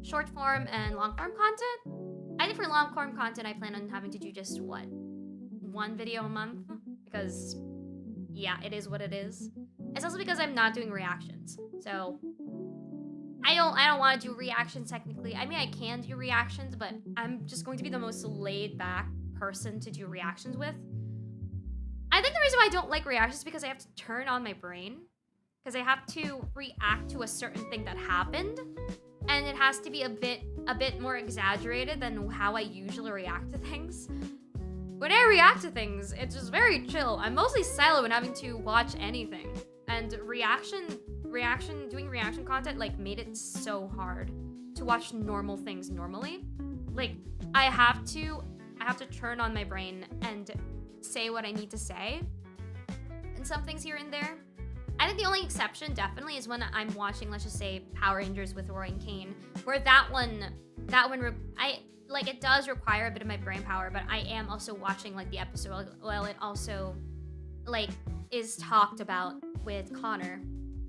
short form and long form content. I think for long form content, I plan on having to do just one video a month, because yeah, it is what it is. It's also because I'm not doing reactions, so I don't want to do reactions technically. I mean, I can do reactions, but I'm just going to be the most laid back person to do reactions with. I think the reason why I don't like reactions is because I have to turn on my brain, because I have to react to a certain thing that happened, and it has to be a bit more exaggerated than how I usually react to things. When I react to things, it's just very chill. I'm mostly silent when having to watch anything. And doing reaction content like made it so hard to watch normal things normally. Like I have to turn on my brain and say what I need to say. And some things here and there. I think the only exception definitely is when I'm watching, let's just say, Power Rangers with Roy and Kane, where it does require a bit of my brain power, but I am also watching like the episode while it also like is talked about with Connor.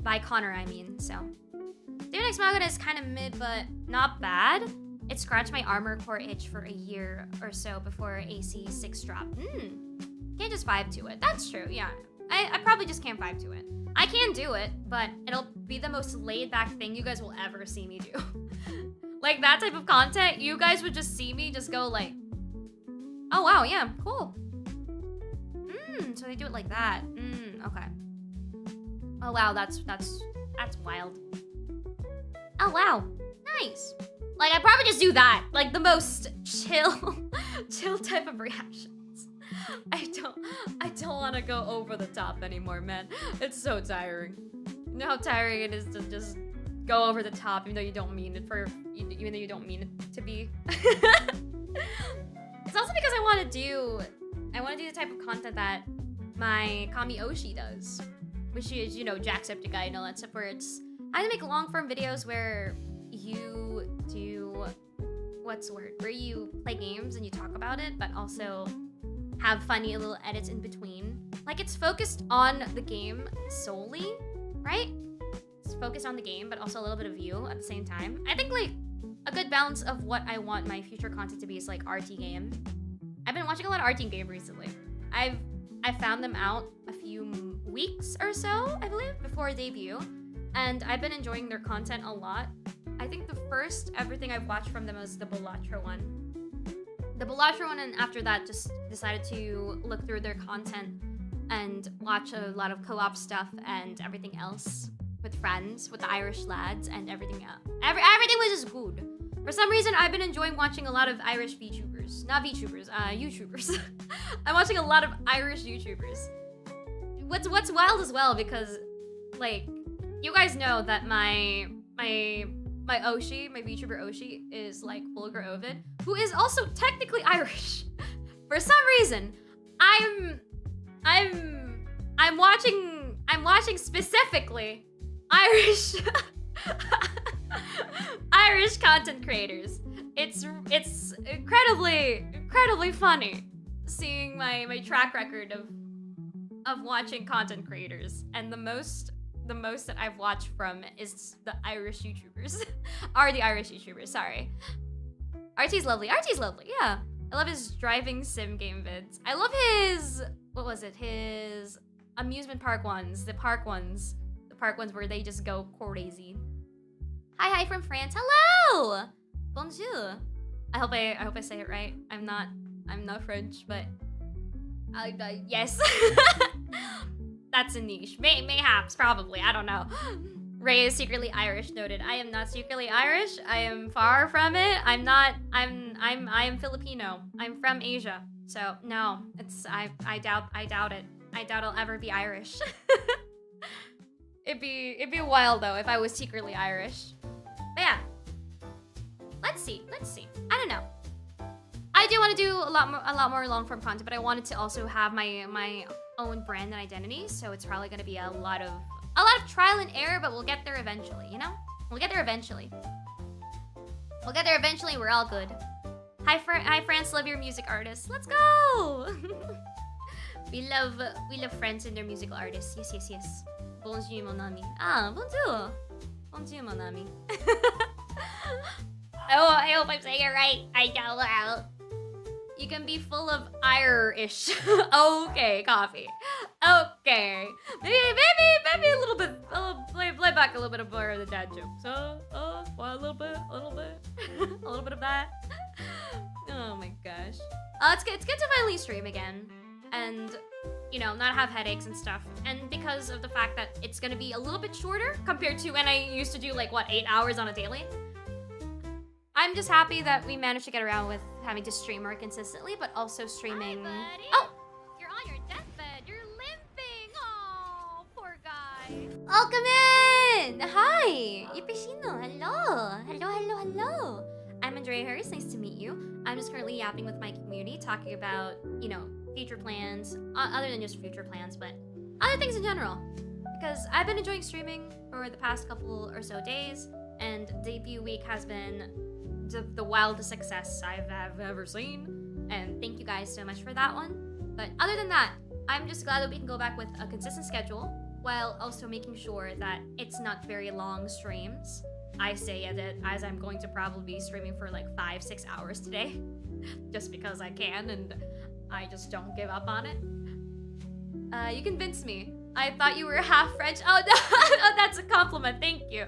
By Connor, I mean. So Demon X Machina is kind of mid, but not bad. It scratched my armor core itch for a year or so before AC 6 dropped. Can't just vibe to it. That's true, yeah. I probably just can't vibe to it. I can do it, but it'll be the most laid back thing you guys will ever see me do. Like that type of content, you guys would just see me just go like, oh wow, yeah, cool. So they do it like that. Okay. Oh wow, that's wild. Oh wow, nice. Like I probably just do that, like the most chill type of reactions. I don't want to go over the top anymore, man. It's so tiring. You know how tiring it is to just go over the top, even though you don't mean it to be. It's also because I want to do the type of content that my Kami Oshi does, which is, you know, Jacksepticeye and all that stuff, where it's I make long form videos where you do where you play games and you talk about it, but also have funny little edits in between. Like it's focused on the game solely, right? It's focused on the game, but also a little bit of you at the same time. I think like a good balance of what I want my future content to be is like RT game. I've been watching a lot of RT game recently. I found them out a few weeks or so, I believe, before debut, and I've been enjoying their content a lot. I think the first everything I've watched from them was the Bellatra one. And after that just decided to look through their content and watch a lot of co-op stuff and everything else with friends, with the Irish lads and everything else. Everything was just good. For some reason, I've been enjoying watching a lot of Irish VTubers. Not VTubers, YouTubers. I'm watching a lot of Irish YouTubers. What's wild as well, because like you guys know that my Oshi, my VTuber Oshi, is like Fulgur Ovid, who is also technically Irish. For some reason, I'm watching specifically Irish Irish content creators. It's incredibly funny seeing my track record of watching content creators, and the most that I've watched from is the Irish YouTubers. Are the Irish YouTubers, sorry. RT's lovely, yeah. I love his driving sim game vids. I love his, what was it? His amusement park ones, the park ones where they just go crazy. Hi from France, hello! Bonjour. I hope I say it right. I'm not French, but yes. That's a niche. Mayhaps, probably. I don't know. Ray is secretly Irish. Noted. I am not secretly Irish. I am far from it. I am Filipino. I'm from Asia. So no, I doubt it. I doubt I'll ever be Irish. It'd be wild though if I was secretly Irish. But yeah. Let's see. I don't know. I do want want to do a lot more long form content, but I wanted to also have my own brand and identity. So it's probably gonna be a lot of trial and error, but we'll get there eventually. You know, we'll get there eventually. We'll get there eventually. We're all good. Hi, France. Love your music artists. Let's go. we love France and their musical artists. Yes. Bonjour, mon ami. Ah, bonjour. Bonjour, mon ami. Oh, I hope I'm saying it right. I know. You can be full of Irish. Okay, coffee. Okay. Maybe a little bit. Play back a little bit of more of the dad jokes. A little bit. A little bit of that. Oh my gosh. It's good to finally stream again. And, you know, not have headaches and stuff. And because of the fact that it's gonna be a little bit shorter compared to when I used to do like, what, 8 hours on a daily? I'm just happy that we managed to get around with having to stream more consistently, but also streaming. Hi, buddy. Oh! You're on your deathbed. You're limping. Oh, poor guy. Welcome in! Hi! Yipishino, hello. I'm Andrea Harris, nice to meet you. I'm just currently yapping with my community, talking about, you know, future plans, other than just future plans, but other things in general. Because I've been enjoying streaming for the past couple or so days, and debut week has been the wildest success I've ever seen, and thank you guys so much for that one. But other than that, I'm just glad that we can go back with a consistent schedule while also making sure that it's not very long streams. I say it as I'm going to probably be streaming for like 5-6 hours today just because I can, and I just don't give up on it. You convinced me. I thought you were half French. Oh, no. Oh, that's a compliment. Thank you.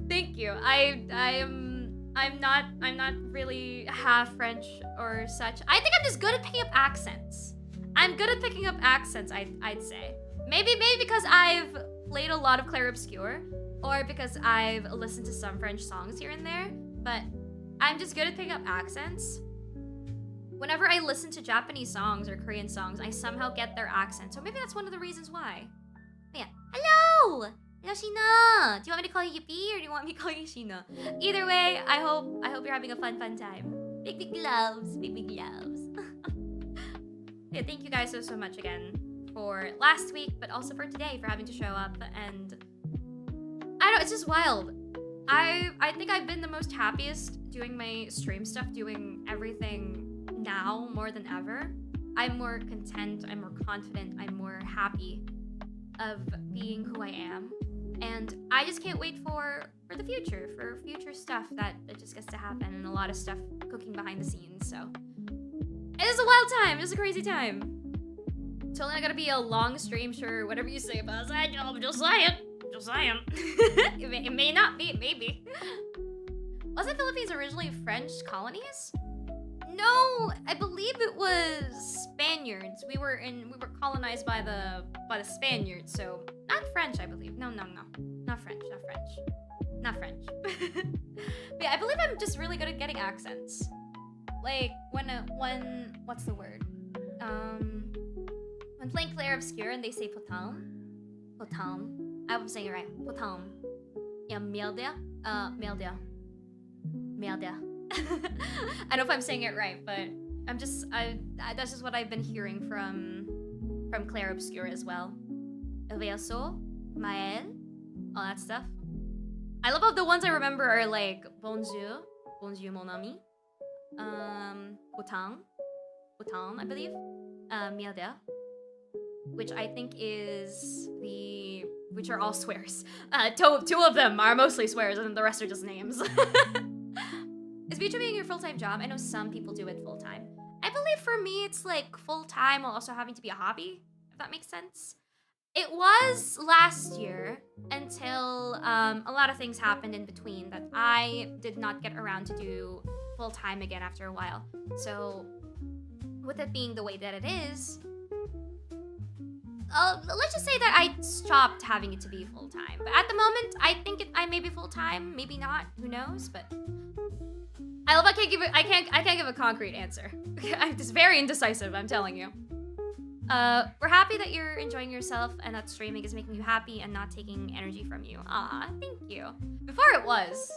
Thank you. I'm not really half French or such. I think I'm just good at picking up accents. I'm good at picking up accents, I'd say. Maybe because I've played a lot of Clair Obscur, or because I've listened to some French songs here and there, but I'm just good at picking up accents. Whenever I listen to Japanese songs or Korean songs, I somehow get their accent. So maybe that's one of the reasons why. But yeah. Hello! Yoshina! Do you want me to call you Yippee or do you want me to call you Shina? Either way, I hope you're having a fun time. Big gloves. Yeah, thank you guys so much again for last week, but also for today, for having to show up. And I don't know, it's just wild. I think I've been the most happiest doing my stream stuff, doing everything now more than ever. I'm more content, I'm more confident, I'm more happy of being who I am. And I just can't wait for the future, for future stuff that just gets to happen, and a lot of stuff cooking behind the scenes. So it is a wild time, it is a crazy time. It's only not gonna be a long stream, sure, whatever you say about that. I'm just saying. It may not be, maybe. Wasn't Philippines originally French colonies? No, I believe it was Spaniards. We were colonized by the Spaniards, so not French, I believe. No, not French. But yeah, I believe I'm just really good at getting accents. Like when what's the word? When playing Clair Obscur and they say potam. I was saying it right. Potam. Yeah, merde. I don't know if I'm saying it right, but that's just what I've been hearing from Clair Obscur as well. Verso, Mael, all that stuff. I love how the ones I remember are like bonjour mon ami, potam, I believe, merde, which I think is which are all swears. Two of them are mostly swears, and then the rest are just names. Is VTubing your full-time job? I know some people do it full-time. I believe for me, it's like full-time while also having to be a hobby, if that makes sense. It was last year until a lot of things happened in between that I did not get around to do full-time again after a while. So with it being the way that it is, let's just say that I stopped having it to be full-time. But at the moment, I think I may be full-time, maybe not, who knows, but I love I can't give a concrete answer. I'm just very indecisive, I'm telling you. We're happy that you're enjoying yourself and that streaming is making you happy and not taking energy from you. Aw, thank you. Before it was.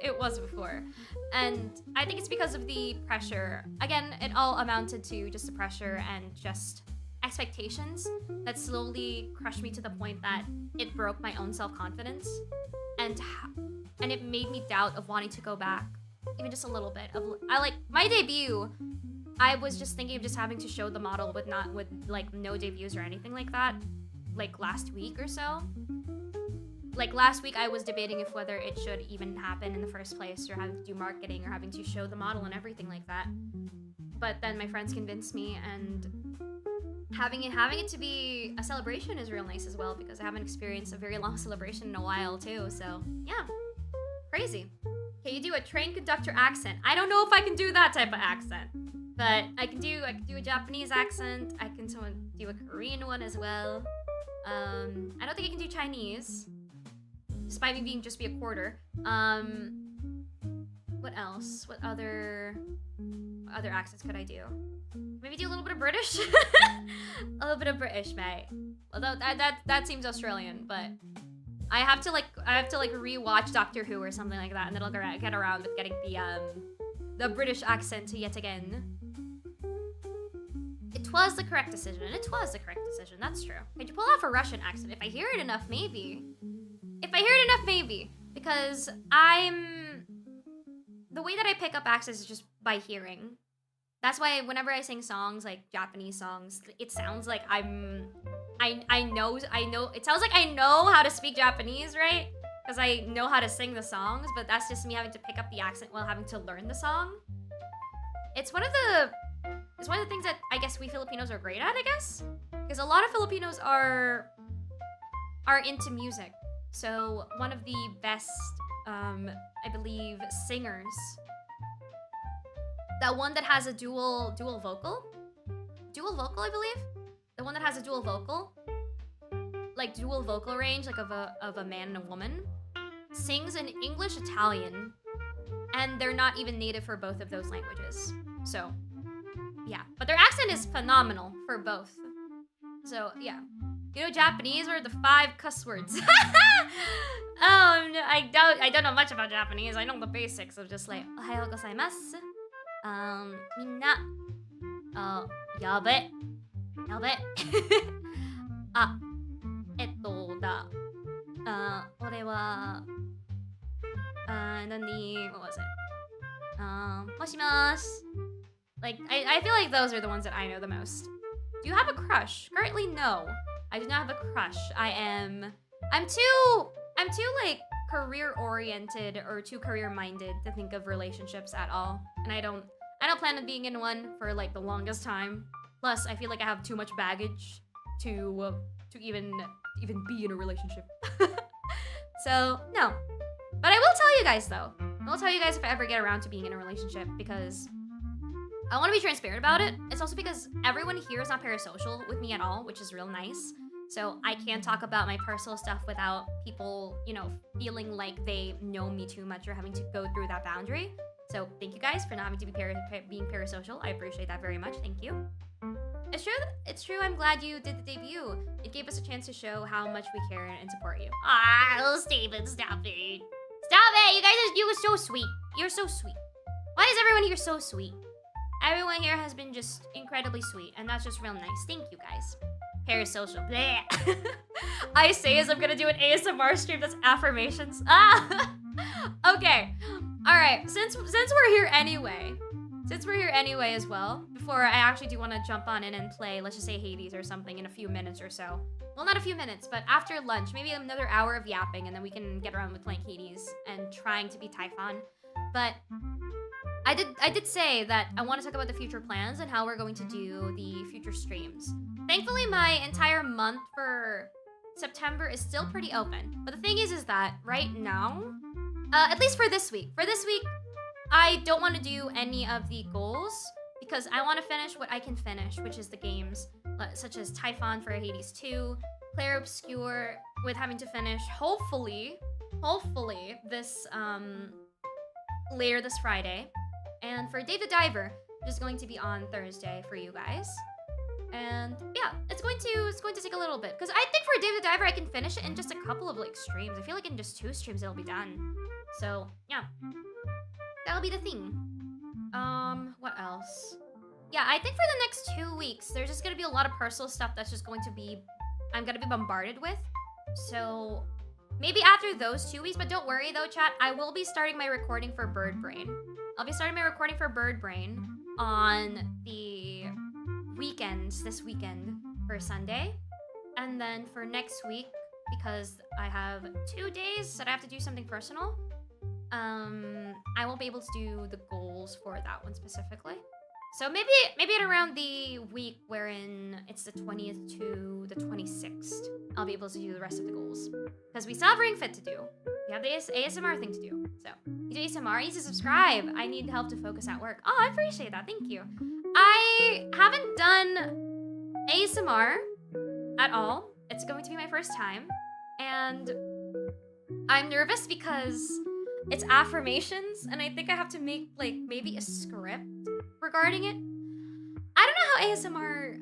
it was before. And I think it's because of the pressure. Again, it all amounted to just the pressure and just expectations that slowly crushed me to the point that it broke my own self-confidence. And it made me doubt of wanting to go back, even just a little bit. I like my debut. I was just thinking of just having to show the model with like no debuts or anything like that, like last week or so. Like last week, I was debating if whether it should even happen in the first place, or having to do marketing, or having to show the model and everything like that. But then my friends convinced me, and having it to be a celebration is real nice as well, because I haven't experienced a very long celebration in a while too. So yeah, crazy. Can you do a train conductor accent? I don't know if I can do that type of accent, but I can do a Japanese accent. I can do a Korean one as well. I don't think I can do Chinese, despite me being just a quarter. What else? What other accents could I do? Maybe do a little bit of British? A little bit of British, mate. Although that seems Australian, but I have to rewatch Doctor Who or something like that, and then I'll get around with getting the British accent yet again. It was the correct decision. That's true. Could you pull off a Russian accent? If I hear it enough, maybe. Because the way that I pick up accents is just by hearing. That's why whenever I sing songs, like Japanese songs, it sounds like I know, it sounds like I know how to speak Japanese, right? Because I know how to sing the songs, but that's just me having to pick up the accent while having to learn the song. It's one of the things that I guess we Filipinos are great at, I guess. Because a lot of Filipinos are into music. So one of the best, I believe, singers, that one that has a dual vocal, I believe, the one that has a dual vocal, like dual vocal range, like of a man and a woman, sings in English, Italian, and they're not even native for both of those languages. So yeah, but their accent is phenomenal for both. So yeah. You know Japanese are the 5 cuss words. No, I don't know much about Japanese. I know the basics of just like Ohayo gozaimasu. Minna. Yabe. Ore wa what was it? Moshimasu. Like I feel like those are the ones that I know the most. Do you have a crush? Currently, no. I do not have a crush. I'm too like career-oriented or too career-minded to think of relationships at all. And I don't plan on being in one for like the longest time. Plus, I feel like I have too much baggage to even be in a relationship. So, no. But I will tell you guys though. I will tell you guys if I ever get around to being in a relationship, because I want to be transparent about it. It's also because everyone here is not parasocial with me at all, which is real nice. So I can't talk about my personal stuff without people, you know, feeling like they know me too much or having to go through that boundary. So thank you guys for not having to be being parasocial. I appreciate that very much. Thank you. It's true. I'm glad you did the debut. It gave us a chance to show how much we care and support you. Ah, Steven, stop it. Stop it. You were so sweet. You're so sweet. Why is everyone here so sweet? Everyone here has been just incredibly sweet, and that's just real nice. Thank you, guys. Parasocial. Bleh. I say as I'm gonna do an ASMR stream that's affirmations. Ah! Okay. Alright, since we're here anyway, as well, before I actually do want to jump on in and play, let's just say Hades or something in a few minutes or so. Well, not a few minutes, but after lunch, maybe another hour of yapping, and then we can get around with playing Hades and trying to be Typhon. But I did say that I want to talk about the future plans and how we're going to do the future streams. Thankfully, my entire month for September is still pretty open. But the thing is that right now, at least for this week, I don't want to do any of the goals because I want to finish what I can finish, which is the games such as Typhon for Hades 2, Clair Obscure, with having to finish, hopefully, this later this Friday. And for Dave the Diver, which is going to be on Thursday for you guys. And yeah, it's going to take a little bit. Because I think for Dave the Diver, I can finish it in just a couple of like streams. I feel like in just 2 streams, it'll be done. So yeah, that'll be the thing. What else? Yeah, I think for the next 2 weeks, there's just gonna be a lot of personal stuff that's just going to be, I'm gonna be bombarded with. So maybe after those 2 weeks, but don't worry though, chat. I will be starting my recording for Bird Brain. I'll be starting my recording for Bird Brain on the weekends, this weekend for Sunday. And then for next week, because I have 2 days that I have to do something personal, I won't be able to do the goals for that one specifically. So maybe at around the week wherein it's the 20th to the 26th, I'll be able to do the rest of the goals. Because we still have Ring Fit to do. We have the ASMR thing to do. So, you do ASMR, you need to subscribe. I need help to focus at work. Oh, I appreciate that, thank you. I haven't done ASMR at all. It's going to be my first time. And I'm nervous because it's affirmations, and I think I have to make, like, maybe a script regarding it. I don't know how ASMR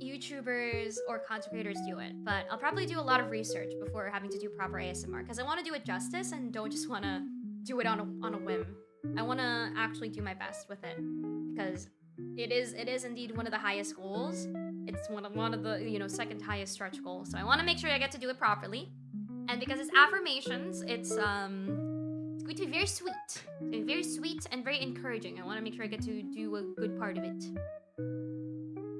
YouTubers or content creators do it, but I'll probably do a lot of research before having to do proper ASMR, because I want to do it justice and don't just want to do it on a whim. I want to actually do my best with it, because it is indeed one of the highest goals. It's one of the, second highest stretch goals. So I want to make sure I get to do it properly. And because it's affirmations, it's going to be very sweet. It's going to be very sweet and very encouraging. I want to make sure I get to do a good part of it.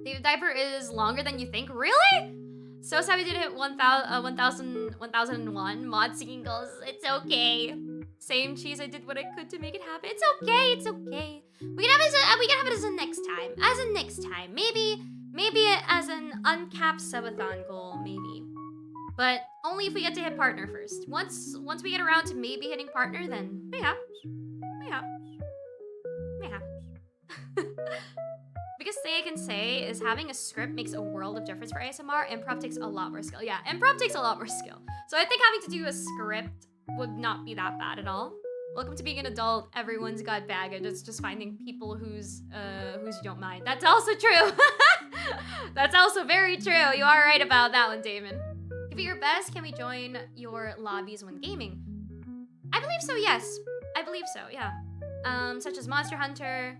The diaper is longer than you think. Really? So sad we didn't hit 1001 mod singing goals. It's okay. Same cheese, I did what I could to make it happen. It's okay, it's okay. We can have it as a next time. As a next time. Maybe as an uncapped subathon goal, maybe. But only if we get to hit partner first. Once we get around to maybe hitting partner, then mayhaps. Biggest thing I can say is having a script makes a world of difference for ASMR. Improv takes a lot more skill. Yeah, improv takes a lot more skill. So I think having to do a script would not be that bad at all. Welcome to being an adult. Everyone's got baggage. It's just finding people whose you don't mind. That's also true. That's also very true. You are right about that one, Damon. Give it your best. Can we join your lobbies when gaming? I believe so, yes. I believe so, yeah. Such as Monster Hunter,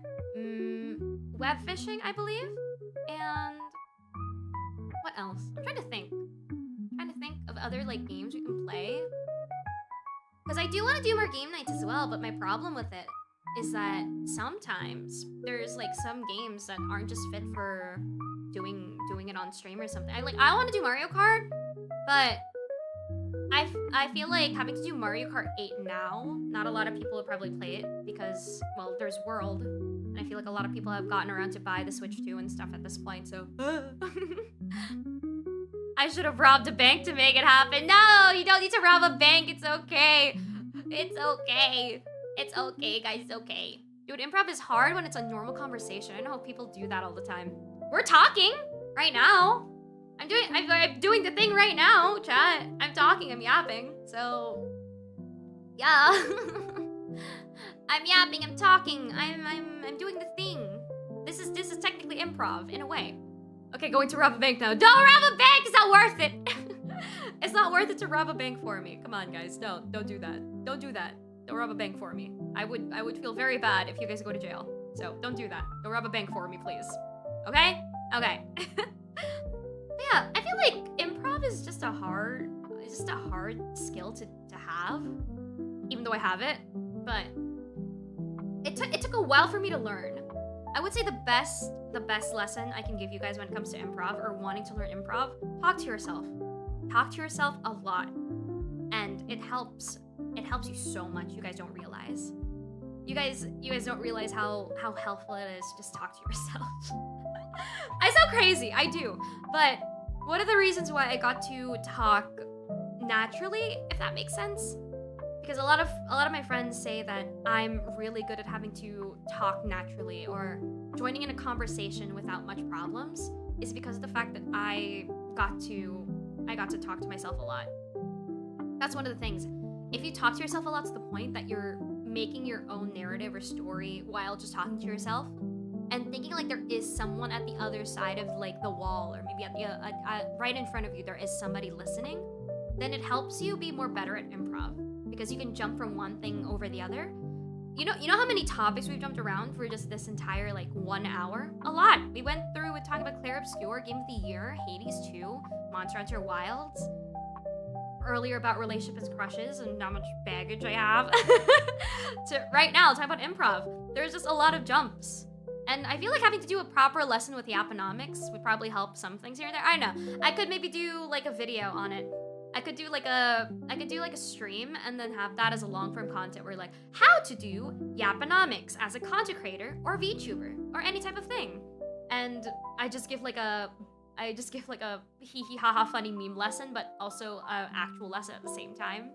web fishing, I believe. And what else? I'm trying to think. Of other games we can play. Because I do want to do more game nights as well, but my problem with it is that sometimes there's some games that aren't just fit for doing it on stream or something. I want to do Mario Kart, but I feel like having to do Mario Kart 8 now, not a lot of people will probably play it because, well, there's World, and I feel like a lot of people have gotten around to buy the Switch 2 and stuff at this point, so I should have robbed a bank to make it happen. No, you don't need to rob a bank. It's okay. It's okay. It's okay, guys. It's okay. Dude, improv is hard when it's a normal conversation. I know how people do that all the time. We're talking right now. I'm doing the thing right now, chat. I'm talking. I'm yapping. So, yeah. I'm yapping. I'm talking. I'm doing the thing. This is technically improv in a way. Okay, going to rob a bank now. Don't rob a bank! It's not worth it! It's not worth it to rob a bank for me. Come on, guys. No, don't do that. Don't do that. Don't rob a bank for me. I would feel very bad if you guys go to jail. So, don't do that. Don't rob a bank for me, please. Okay? Okay. Yeah, I feel like improv is just a hard skill to have. Even though I have it. But it took a while for me to learn. I would say the best lesson I can give you guys when it comes to improv or wanting to learn improv, talk to yourself. Talk to yourself a lot. And it helps you so much. You guys don't realize. You guys don't realize how helpful it is to just talk to yourself. I sound crazy, I do. But one of the reasons why I got to talk naturally, if that makes sense, because a lot of my friends say that I'm really good at having to talk naturally or joining in a conversation without much problems is because of the fact that I got to talk to myself a lot. That's one of the things. If you talk to yourself a lot to the point that you're making your own narrative or story while just talking to yourself and thinking there is someone at the other side of the wall or maybe at the right in front of you there is somebody listening, then it helps you be more better at improv. because you can jump from one thing over the other. You know how many topics we've jumped around for just this entire, like, 1 hour? A lot. We went through with talking about Claire Obscure, Game of the Year, Hades 2, Monster Hunter Wilds, earlier about relationships and crushes and how much baggage I have. To right now, talking about improv. There's just a lot of jumps. And I feel like having to do a proper lesson with Yapponomics would probably help some things here and there. I know. I could maybe do, like, a video on it. I could do like a stream and then have that as a long form content where, like, how to do Yapponomics as a content creator or VTuber or any type of thing. And I just give like a hee hee ha ha funny meme lesson, but also an actual lesson at the same time.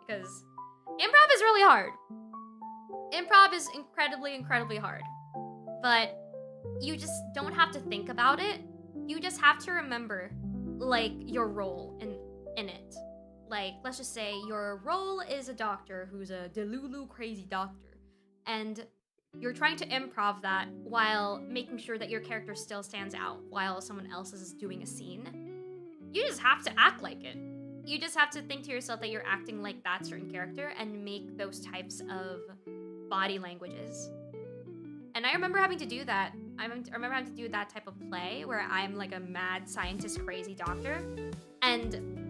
Because improv is really hard. Improv is incredibly hard. But you just don't have to think about it. You just have to remember, like, your role in it. Like, let's just say your role is a doctor who's a delulu crazy doctor, and you're trying to improv that while making sure that your character still stands out while someone else is doing a scene. You just have to act like it. You just have to think to yourself that you're acting like that certain character and make those types of body languages. And I remember having to do that. I remember having to do that type of play where I'm like a mad scientist crazy doctor, and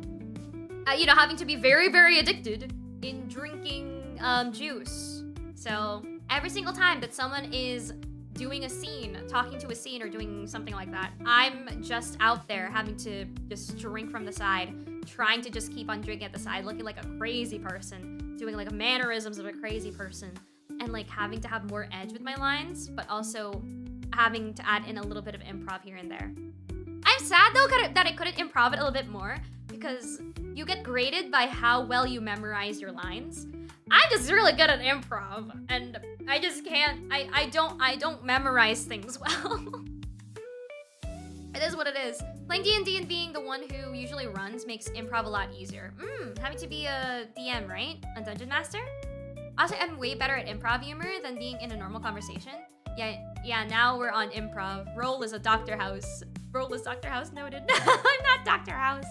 having to be very addicted in drinking juice. So every single time that someone is doing a scene, talking to a scene or doing something like that, I'm just out there having to just drink from the side, trying to just keep on drinking at the side, looking like a crazy person, doing like mannerisms of a crazy person, and like having to have more edge with my lines, but also having to add in a little bit of improv here and there. I'm sad though that I couldn't improv it a little bit more, because you get graded by how well you memorize your lines. I'm just really good at improv, and I just can't. I don't memorize things well. It is what it is. Playing D&D and being the one who usually runs makes improv a lot easier. Having to be a DM, right? A dungeon master? Also, I'm way better at improv humor than being in a normal conversation. Yeah, now we're on improv. Roll is a Dr. House. Roll is Dr. House noted. I'm not Dr. House.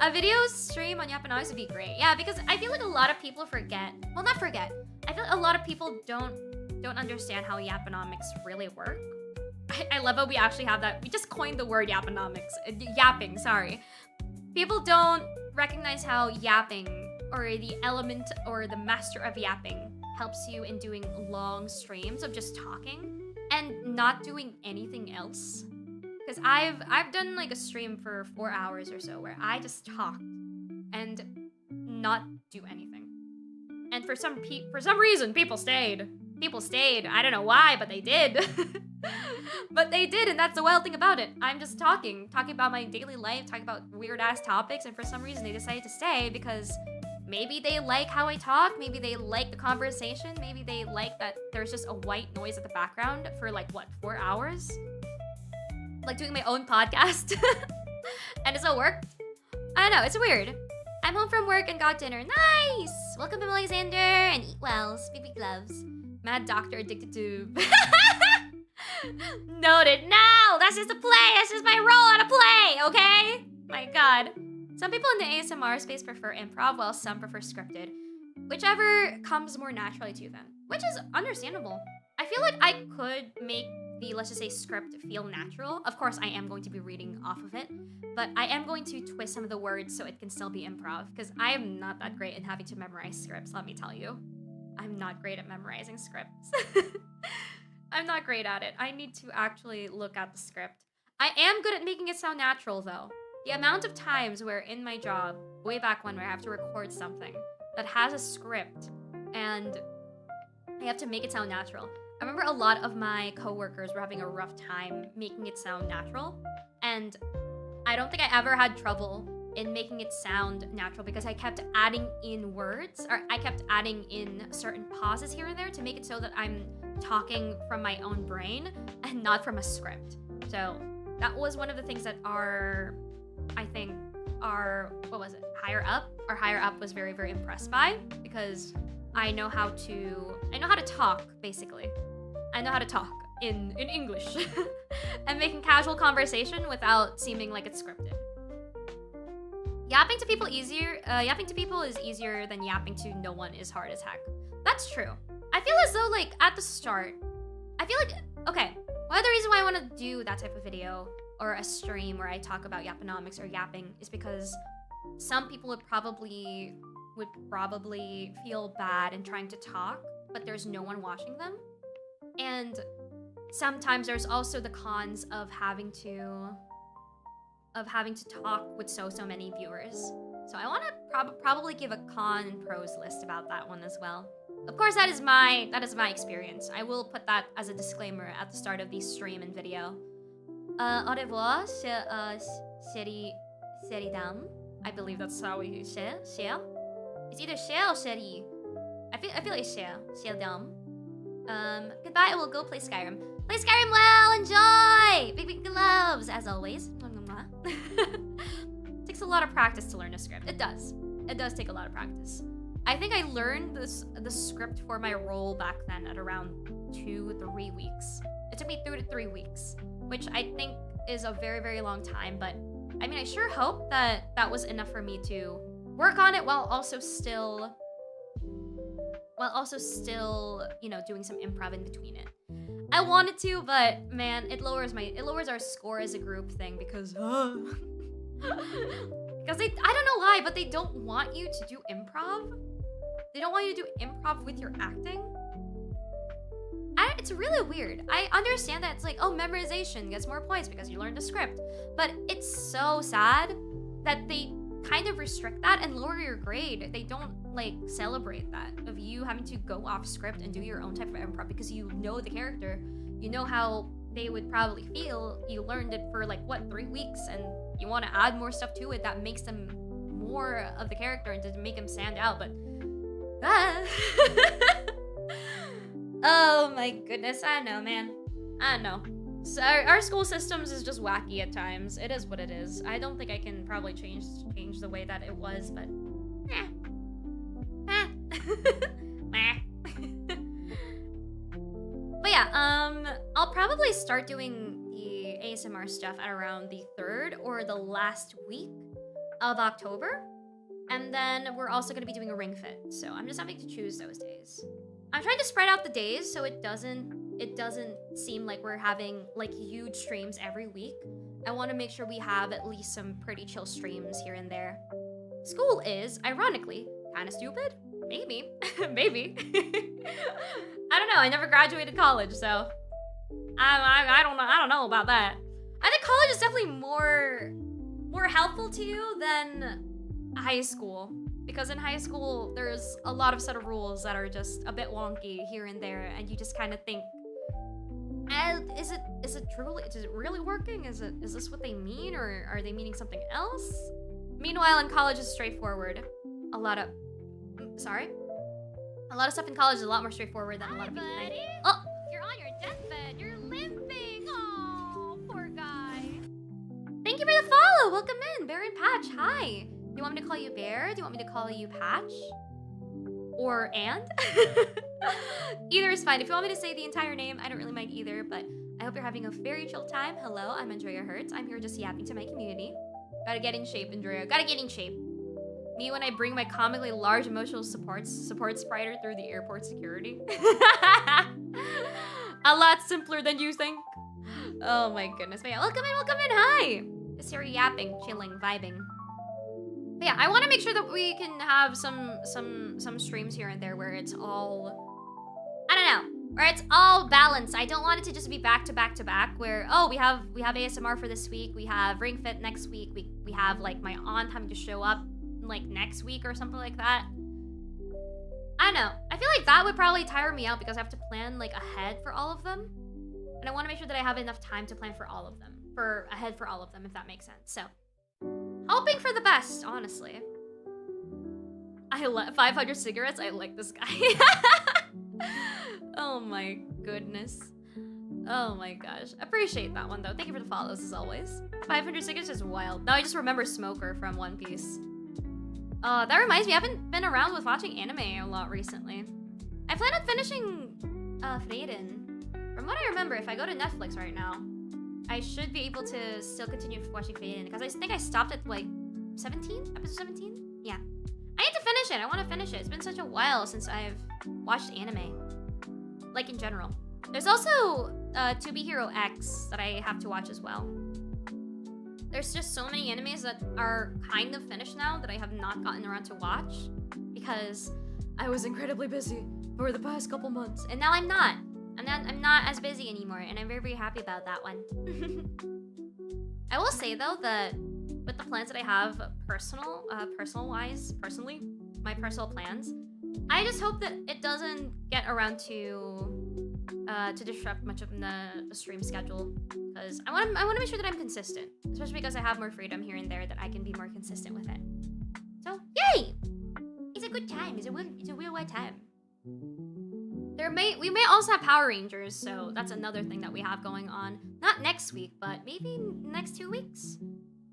A video stream on Yapponomics would be great. Yeah, because I feel like a lot of people forget. Well, not forget. I feel like a lot of people don't understand how Yapponomics really work. I love how we actually have that. We just coined the word Yapponomics. Yapping, sorry. People don't recognize how yapping, or the element or the master of yapping, helps you in doing long streams of just talking and not doing anything else. Because I've done like a stream for 4 hours or so where I just talked and not do anything. And for some reason, people stayed. People stayed. I don't know why, but they did. But they did, and that's the wild thing about it. I'm just talking about my daily life, talking about weird-ass topics, and for some reason they decided to stay because maybe they like how I talk, maybe they like the conversation, maybe they like that there's just a white noise at the background for like, what, 4 hours? Like doing my own podcast. And it still worked. I don't know, it's weird. I'm home from work and got dinner. Nice! Welcome to Alexander and eat well. Big gloves. Mad doctor addicted to... Noted. No! That's just a play! That's just my role on a play, okay? My god. Some people in the ASMR space prefer improv, while some prefer scripted. Whichever comes more naturally to them. Which is understandable. I feel like I could make the, let's just say, script feel natural. Of course, I am going to be reading off of it, but I am going to twist some of the words so it can still be improv, because I am not that great in having to memorize scripts, let me tell you. I'm not great at memorizing scripts. I'm not great at it. I need to actually look at the script. I am good at making it sound natural, though. The amount of times where in my job, way back when, where I have to record something that has a script and I have to make it sound natural. I remember a lot of my coworkers were having a rough time making it sound natural, and I don't think I ever had trouble in making it sound natural because I kept adding in words, or I kept adding in certain pauses here and there to make it so that I'm talking from my own brain and not from a script. So that was one of the things that our higher up was very, very impressed by, because I know how to talk, basically. I know how to talk in English and making casual conversation without seeming like it's scripted. Yapping to people is easier than yapping to no one is hard as heck. That's true. I feel as though, like, at the start, I feel like, okay, one of the reasons why I want to do that type of video or a stream where I talk about yapponomics or yapping is because some people would probably feel bad in trying to talk, but there's no one watching them. And sometimes there's also the cons of having to talk with so many viewers. So I want to probably give a con and pros list about that one as well. Of course, that is my experience. I will put that as a disclaimer at the start of the stream and video. Au revoir, Sheridam. I believe that's how we say Share. It's either Share or Sheri. I feel like Sheridam. Goodbye. I will go play Skyrim. Play Skyrim well. Enjoy. Big gloves as always. Takes a lot of practice to learn a script. It does. It does take a lot of practice. I think I learned the script for my role back then at around 2-3 weeks. It took me 2 to 3 weeks, which I think is a very, very long time. But I mean, I sure hope that that was enough for me to work on it while also still, you know, doing some improv in between it. I wanted to, but man, it lowers our score as a group thing because because I don't know why, but they don't want you to do improv. They don't want you to do improv with your acting. It's really weird. I understand that it's like, oh, memorization gets more points because you learned the script, but it's so sad that they kind of restrict that and lower your grade. They don't like celebrate that of you having to go off script and do your own type of improv because you know the character, you know how they would probably feel. You learned it for like what, 3 weeks, and you want to add more stuff to it that makes them more of the character and to make them stand out. But oh my goodness, I know, man. I know. So our school systems is just wacky at times. It is what it is. I don't think I can probably change the way that it was, but but yeah, I'll probably start doing the ASMR stuff at around the 3rd or the last week of October. And then we're also going to be doing a ring fit. So I'm just having to choose those days. I'm trying to spread out the days so it doesn't seem like we're having like huge streams every week. I want to make sure we have at least some pretty chill streams here and there. School is, ironically, kind of stupid. Maybe. Maybe. I don't know. I never graduated college, so I don't know about that. I think college is definitely more helpful to you than high school, because in high school there's a lot of set of rules that are just a bit wonky here and there, and you just kind of think, is it really working? Is this what they mean, or are they meaning something else? Meanwhile, in college is straightforward. A lot of stuff in college is a lot more straightforward than a lot of people think. Oh, You're on your deathbed. You're limping. Oh, poor guy. Thank you for the follow. Welcome in, Bear and Patch. Hi. Do you want me to call you Bear? Do you want me to call you Patch? Or and? Either is fine. If you want me to say the entire name, I don't really mind either, but I hope you're having a very chill time. Hello, I'm Andrea Hertz. I'm here just yapping to my community. Gotta get in shape, Andrea. Gotta get in shape. Me when I bring my comically large emotional support spider through the airport security. A lot simpler than you think. Oh my goodness. But yeah, welcome in, hi. Just here yapping, chilling, vibing. But yeah, I want to make sure that we can have some streams here and there where it's all, I don't know, where it's all balanced. I don't want it to just be back to back to back where, oh, we have ASMR for this week, we have Ring Fit next week, we have like my aunt having to show up like next week or something like that. I don't know. I feel like that would probably tire me out because I have to plan like ahead for all of them. And I want to make sure that I have enough time to plan for all of them, if that makes sense. So, hoping for the best, honestly. 500 cigarettes. I like this guy. Oh my goodness. Oh my gosh. Appreciate that one though. Thank you for the follows as always. 500 cigarettes is wild. Now I just remember Smoker from One Piece. That reminds me, I haven't been around with watching anime a lot recently. I plan on finishing Vibin. From what I remember, if I go to Netflix right now, I should be able to still continue watching Vibin because I think I stopped at like 17? Episode 17? Yeah. I need to finish it. I want to finish it. It's been such a while since I've watched anime. Like, in general. There's also To Be Hero X that I have to watch as well. There's just so many animes that are kind of finished now that I have not gotten around to watch because I was incredibly busy for the past couple months. And now I'm not. I'm not as busy anymore, and I'm very, very happy about that one. I will say, though, that with the plans that I have personally, my personal plans, I just hope that it doesn't get around to disrupt much of the stream schedule, because I want to make sure that I'm consistent, especially because I have more freedom here and there that I can be more consistent with it. So, yay! It's a good time. It's a real good time. We may also have Power Rangers, so that's another thing that we have going on. Not next week, but maybe next 2 weeks.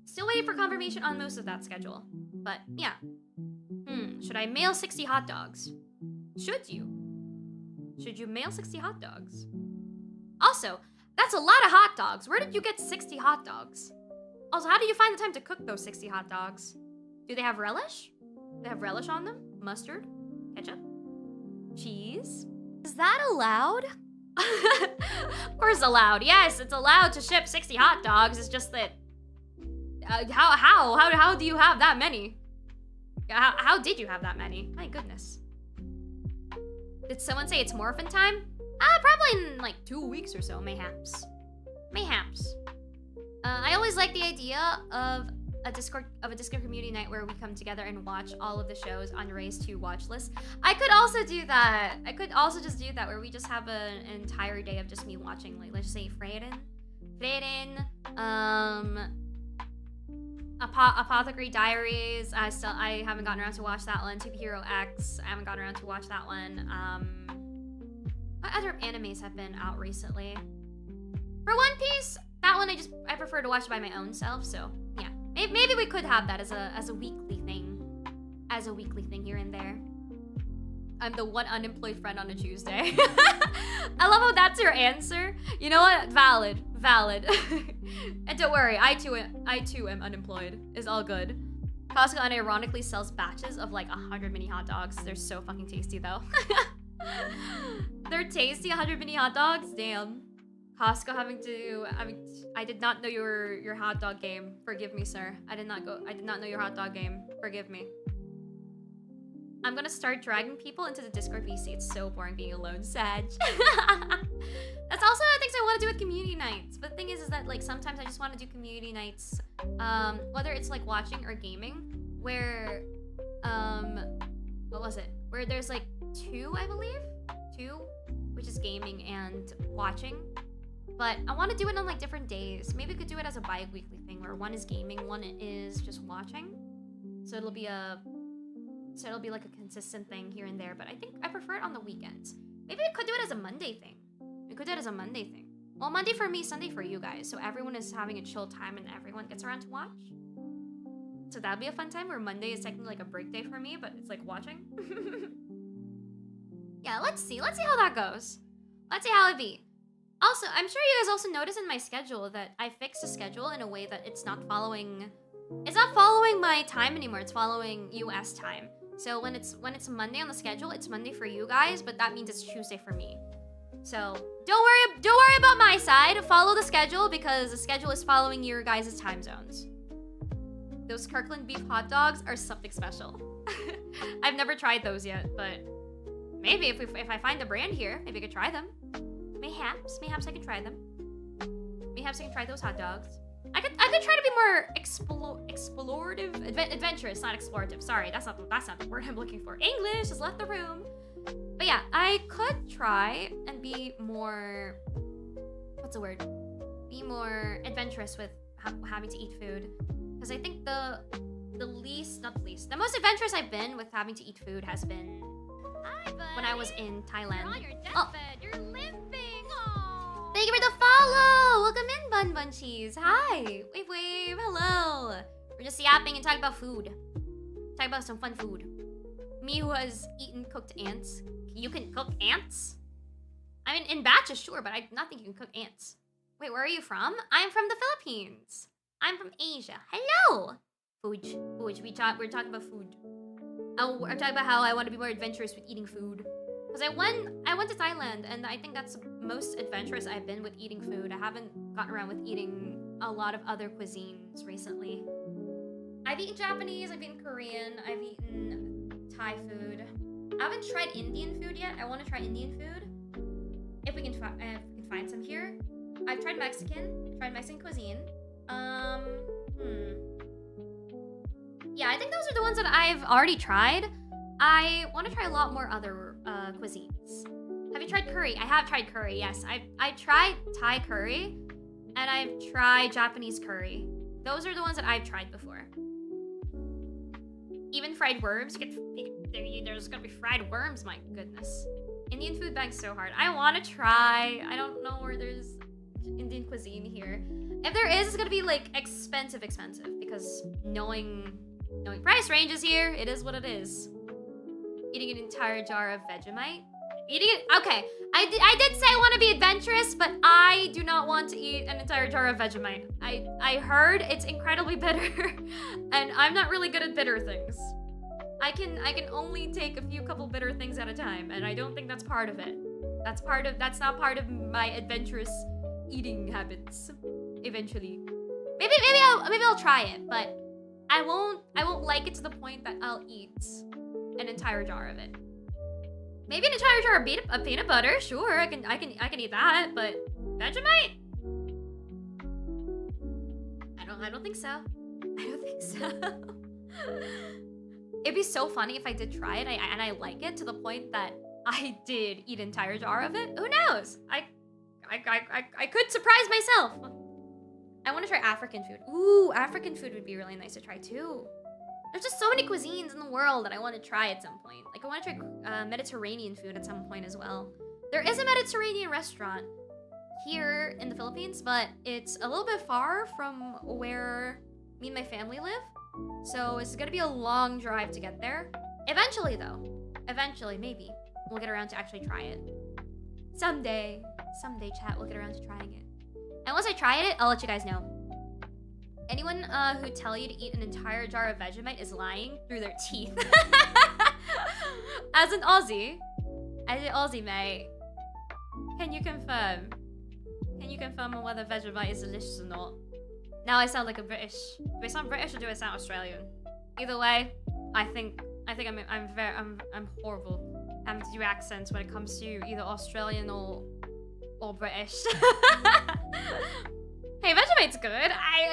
Still waiting for confirmation on most of that schedule. But yeah. Should I mail 60 hot dogs? Should you? Should you mail 60 hot dogs? Also, that's a lot of hot dogs. Where did you get 60 hot dogs? Also, how do you find the time to cook those 60 hot dogs? Do they have relish? Do they have relish on them? Mustard? Ketchup? Cheese? Is that allowed? Of course allowed. Yes, it's allowed to ship 60 hot dogs. It's just that... How do you have that many? How did you have that many? My goodness. Did someone say it's morphin time? Probably in like 2 weeks or so, mayhaps. Mayhaps. I always like the idea of a Discord community night where we come together and watch all of the shows on Ray's 2 watch list. I could also do that. I could also just do that where we just have an entire day of just me watching, like, let's just say Freyrin, Apothecary Diaries. I haven't gotten around to watch that one. To Be Hero X, I haven't gotten around to watch that one. What other animes have been out recently? For One Piece, that one I prefer to watch it by my own self, so yeah. Maybe we could have that as a weekly thing. As a weekly thing here and there. I'm the one unemployed friend on a Tuesday. I love how that's your answer. You know what? Valid. And don't worry, I too am unemployed. It's all good. Costco unironically sells batches of like 100 mini hot dogs. They're so fucking tasty though. They're tasty, 100 mini hot dogs? Damn. Costco I did not know your hot dog game. Forgive me, sir. I did not know your hot dog game. Forgive me. I'm gonna start dragging people into the Discord VC. It's so boring being alone, Sag. That's also one of the things I want to do with community nights. But the thing is that like sometimes I just want to do community nights, whether it's like watching or gaming, where what was it? Where there's like 2, I believe, 2, which is gaming and watching. But I want to do it on like different days. Maybe we could do it as a bi-weekly thing where one is gaming, one is just watching. So it'll be like a consistent thing here and there, but I think I prefer it on the weekends. Maybe we could do it as a Monday thing. Well, Monday for me, Sunday for you guys, so everyone is having a chill time and everyone gets around to watch. So that'd be a fun time where Monday is technically like a break day for me, but it's like watching. Yeah, let's see how that goes. Let's see how it be. Also, I'm sure you guys also noticed in my schedule that I fixed the schedule in a way that it's not following my time anymore. It's following US time. So when it's Monday on the schedule, it's Monday for you guys, but that means it's Tuesday for me. So don't worry about my side. Follow the schedule because the schedule is following your guys' time zones. Those Kirkland beef hot dogs are something special. I've never tried those yet, but maybe if I find the brand here, maybe I could try them. Mayhaps I can try them. Mayhaps I can try those hot dogs. I could try to be more adventurous, not explorative. Sorry, that's not the word I'm looking for. English just left the room. But yeah, I could try and be more, what's the word? Be more adventurous with having to eat food. Because I think the most adventurous I've been with having to eat food has been when I was in Thailand. You're on your deathbed. You're limping. Oh. Thank you for the follow. Welcome in, Bun Bun Cheese. Hi. Wave. Hello. We're just yapping and talking about food. Talking about some fun food. Me who has eaten cooked ants. You can cook ants? I mean, in batches, sure, but I do not think you can cook ants. Wait, where are you from? I'm from the Philippines. I'm from Asia. Hello. Food. We're talking about food. I'm talking about how I want to be more adventurous with eating food. Because I went to Thailand, and I think that's the most adventurous I've been with eating food. I haven't gotten around with eating a lot of other cuisines recently. I've eaten Japanese, I've eaten Korean, I've eaten Thai food. I haven't tried Indian food yet. I want to try Indian food. If we can find some here. I've tried Mexican cuisine. Yeah, I think those are the ones that I've already tried. I want to try a lot more other cuisines. Have you tried curry? I have tried curry, yes. I tried Thai curry, and I've tried Japanese curry. Those are the ones that I've tried before. Even fried worms. There's gonna be fried worms, my goodness. Indian food bag's so hard. I want to try. I don't know where there's Indian cuisine here. If there is, it's gonna be like expensive because knowing price ranges here, it is what it is. Eating an entire jar of Vegemite. Eating it, okay. I did say I want to be adventurous, but I do not want to eat an entire jar of Vegemite. I heard it's incredibly bitter, and I'm not really good at bitter things. I can only take a few couple bitter things at a time, and I don't think that's part of it. That's not part of my adventurous eating habits. Eventually, maybe I'll try it, but I won't like it to the point that I'll eat an entire jar of it. Maybe an entire jar of peanut butter. Sure, I can eat that, but Vegemite? I don't think so. I don't think so. It'd be so funny if I did try it and I like it to the point that I did eat an entire jar of it. Who knows? I could surprise myself. I want to try African food. Ooh, African food would be really nice to try too. There's just so many cuisines in the world that I want to try at some point. Like I want to try Mediterranean food at some point as well. There is a Mediterranean restaurant here in the Philippines, but it's a little bit far from where me and my family live. So it's gonna be a long drive to get there. Eventually though, maybe, we'll get around to actually try it. Someday, chat, we'll get around to trying it. And once I try it, I'll let you guys know. Anyone who tell you to eat an entire jar of Vegemite is lying through their teeth. As an Aussie mate, can you confirm? Can you confirm on whether Vegemite is delicious or not? Now I sound like a British. Do I sound British or do I sound Australian? Either way, I think I'm horrible. Having to do accents when it comes to either Australian or British. Hey, Vegemite's good.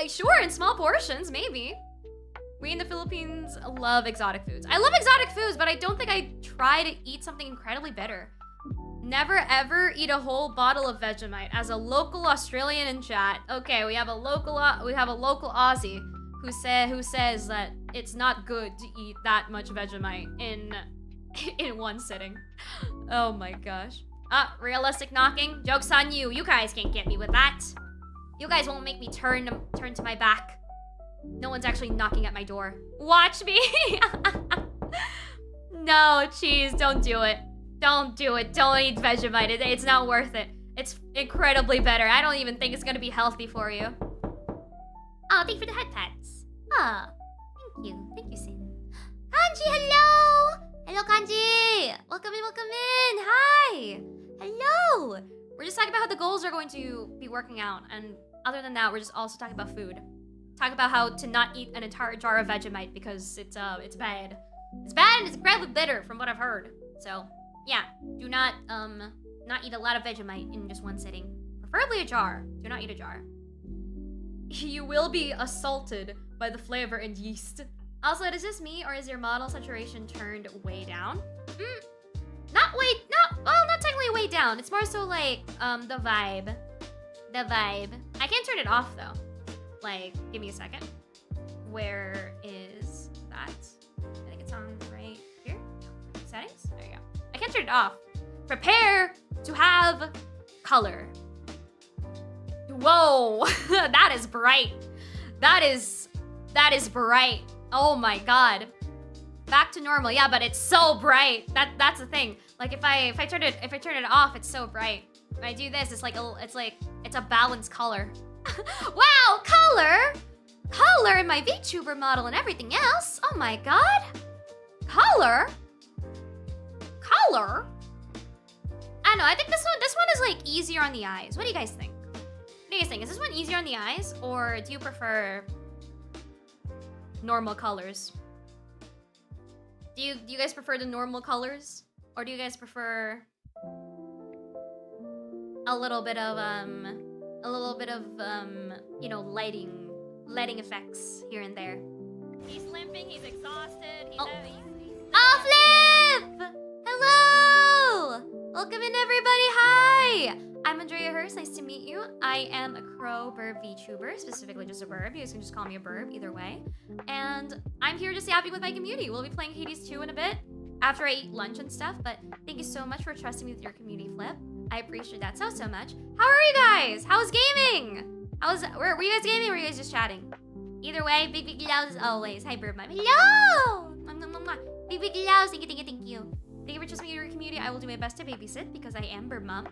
Sure, in small portions, maybe. We in the Philippines love exotic foods. I love exotic foods, but I don't think I'd try to eat something incredibly bitter. Never ever eat a whole bottle of Vegemite. As a local Australian in chat, okay, we have a local Aussie who says that it's not good to eat that much Vegemite in one sitting. Oh my gosh. Realistic knocking. Joke's on you. You guys can't get me with that. You guys won't make me turn to my back. No one's actually knocking at my door. Watch me. No, cheese, don't do it. Don't do it. Don't eat Vegemite. It's not worth it. It's incredibly better. I don't even think it's gonna be healthy for you. Oh, thank you for the head pats. Ah, thank you. Thank you, Sin. Kanji, hello! Hello, Kanji! Welcome in. Hi! Hello! We're just talking about how the goals are going to be working out, and other than that, we're just also talking about food. Talk about how to not eat an entire jar of Vegemite because it's bad. It's bad and it's incredibly bitter from what I've heard. So, yeah, do not eat a lot of Vegemite in just one sitting. Preferably a jar. Do not eat a jar. You will be assaulted by the flavor and yeast. Also, is this me or is your model saturation turned way down? Not technically way down. It's more so like, the vibe. I can't turn it off though. Like, give me a second. Where is that? I think it's on right here. Settings? There you go. I can't turn it off. Prepare to have color. Whoa, that is bright. That is bright. Oh my god. Back to normal. Yeah, but it's so bright. That's the thing. Like if I turn it off, it's so bright. When I do this, it's a balanced color. Wow, color. color in my VTuber model and everything else. Oh my god. Color? Color? I don't know, I think this one is like easier on the eyes. What do you guys think? What do you guys think? Is this one easier on the eyes, or do you prefer normal colors? Do you guys prefer the normal colors? Or do you guys prefer a little bit of you know, lighting effects here and there? He's limping, he's exhausted, he's Flip! Hello! Welcome in, everybody. Hi! I'm Andrea Hurst. Nice to meet you. I am a Crow VTuber, specifically just a burb. You guys can just call me a burb, either way. And I'm here just yapping with my community. We'll be playing Hades 2 in a bit after I eat lunch and stuff, but thank you so much for trusting me with your community, Flip. I appreciate that so much. How are you guys? How's gaming? Were you guys gaming or were you guys just chatting? Either way, big loves as always. Hi, burb mom. Hello! Big loves. Thank you. Thank you for trusting me with your community. I will do my best to babysit because I am burb mom.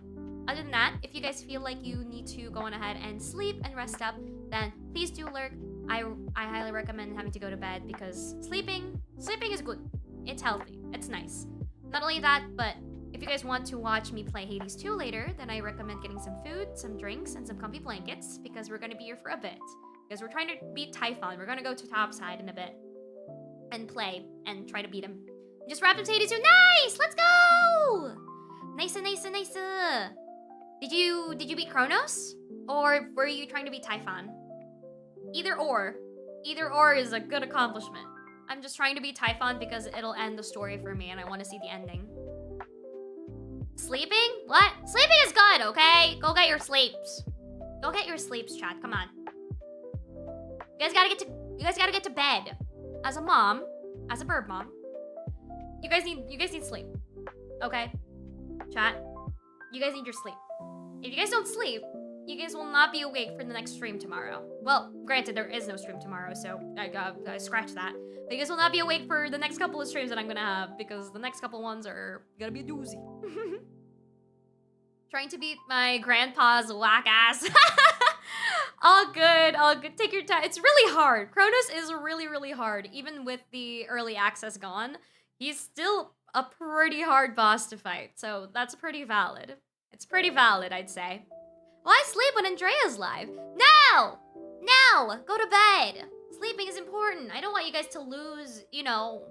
Other than that, if you guys feel like you need to go on ahead and sleep and rest up, then please do lurk. I highly recommend having to go to bed because sleeping is good. It's healthy. It's nice. Not only that, but if you guys want to watch me play Hades 2 later, then I recommend getting some food, some drinks, and some comfy blankets because we're going to be here for a bit. Because we're trying to beat Typhon. We're going to go to topside in a bit and play and try to beat him. Just wrapped up Hades 2. Nice! Let's go! Nice. Did you beat Kronos? Or were you trying to beat Typhon? Either or. Either or is a good accomplishment. I'm just trying to beat Typhon because it'll end the story for me and I want to see the ending. Sleeping? What? Sleeping is good, okay? Go get your sleeps. Go get your sleeps, chat. Come on. You guys gotta get to bed. As a mom, as a bird mom, you guys need sleep. Okay? Chat. You guys need your sleep. If you guys don't sleep, you guys will not be awake for the next stream tomorrow. Well, granted, there is no stream tomorrow, so I gotta scratch that. But you guys will not be awake for the next couple of streams that I'm gonna have, because the next couple ones are gonna be a doozy. Trying to beat my grandpa's whack ass. All good, all good. Take your time. It's really hard. Kronos is really, really hard. Even with the early access gone, he's still a pretty hard boss to fight. So that's pretty valid. It's pretty valid, I'd say. Why sleep when Andrea's live? No! No! Go to bed. Sleeping is important. I don't want you guys to lose, you know,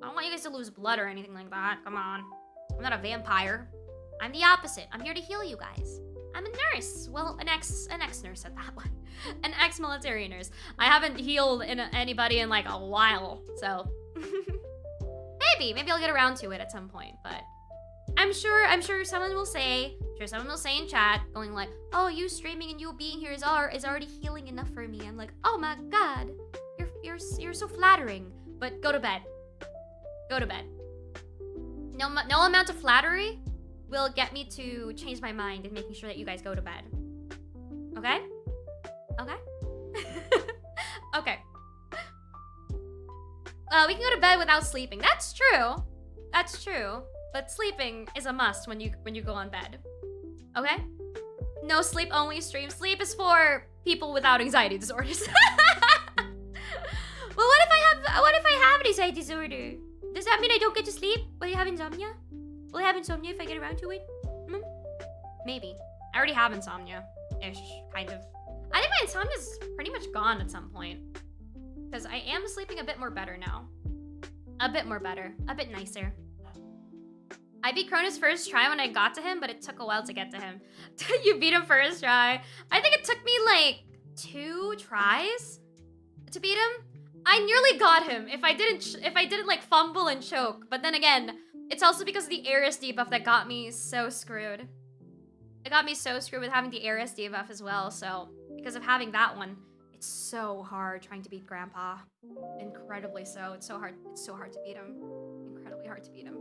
I don't want you guys to lose blood or anything like that. Come on. I'm not a vampire. I'm the opposite. I'm here to heal you guys. I'm a nurse. Well, an ex-nurse at that one. An ex-military nurse. I haven't healed anybody in like a while, so. Maybe I'll get around to it at some point, but I'm sure someone will say in chat, going like, oh, you streaming and you being here is already healing enough for me. I'm like, oh my god, you're so flattering. But go to bed. Go to bed. No amount of flattery will get me to change my mind in making sure that you guys go to bed. Okay? Okay? Okay. We can go to bed without sleeping. That's true. That's true. But sleeping is a must when you go on bed. Okay? No sleep only stream. Sleep is for people without anxiety disorders. Well, what if I have an anxiety disorder? Does that mean I don't get to sleep? Will you have insomnia? Will I have insomnia if I get around to it? Maybe. I already have insomnia-ish, kind of. I think my insomnia's pretty much gone at some point. Because I am sleeping a bit more better now. A bit more better. A bit nicer. I beat Kronos first try when I got to him, but it took a while to get to him. You beat him first try? I think it took me like 2 tries to beat him. I nearly got him if I didn't like fumble and choke. But then again, it's also because of the Ares debuff that got me so screwed. It got me so screwed with having the Ares debuff as well. So because of having that one, it's so hard trying to beat Grandpa. Incredibly so. It's so hard. It's so hard to beat him. Incredibly hard to beat him.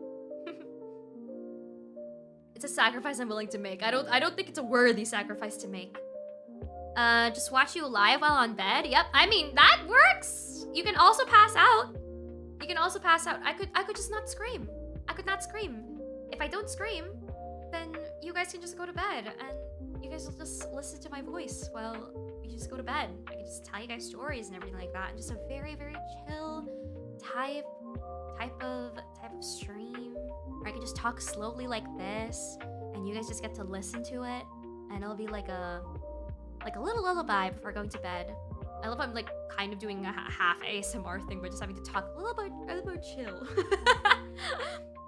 It's a sacrifice I'm willing to make. I don't think it's a worthy sacrifice to make. Just watch you live while on bed. Yep. I mean, that works. You can also pass out. You can also pass out. I could just not scream. I could not scream. If I don't scream, then you guys can just go to bed and you guys will just listen to my voice while you just go to bed. I can just tell you guys stories and everything like that. And just a very, very chill type of stream. Or I can just talk slowly like this, and you guys just get to listen to it, and it'll be like a little lullaby before going to bed. I love how I'm like kind of doing a half ASMR thing, but just having to talk a little bit chill.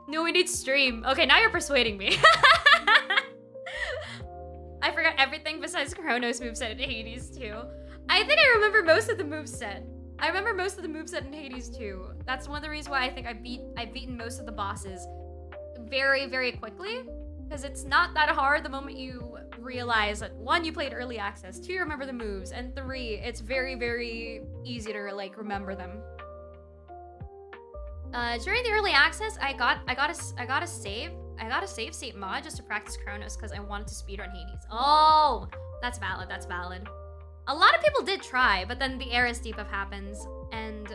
No, we need stream. Okay, now you're persuading me. I forgot everything besides Chronos moveset in Hades too. I think I remember most of the moveset. I remember most of the moveset in Hades too. That's one of the reasons why I think I've beaten most of the bosses very, very quickly. Because it's not that hard the moment you realize that 1, you played early access, 2, you remember the moves, and 3, it's very, very easy to like remember them. During the early access, I got a save state mod just to practice Chronos because I wanted to speedrun Hades. Oh, that's valid. That's valid. A lot of people did try, but then the Eris debuff happens, and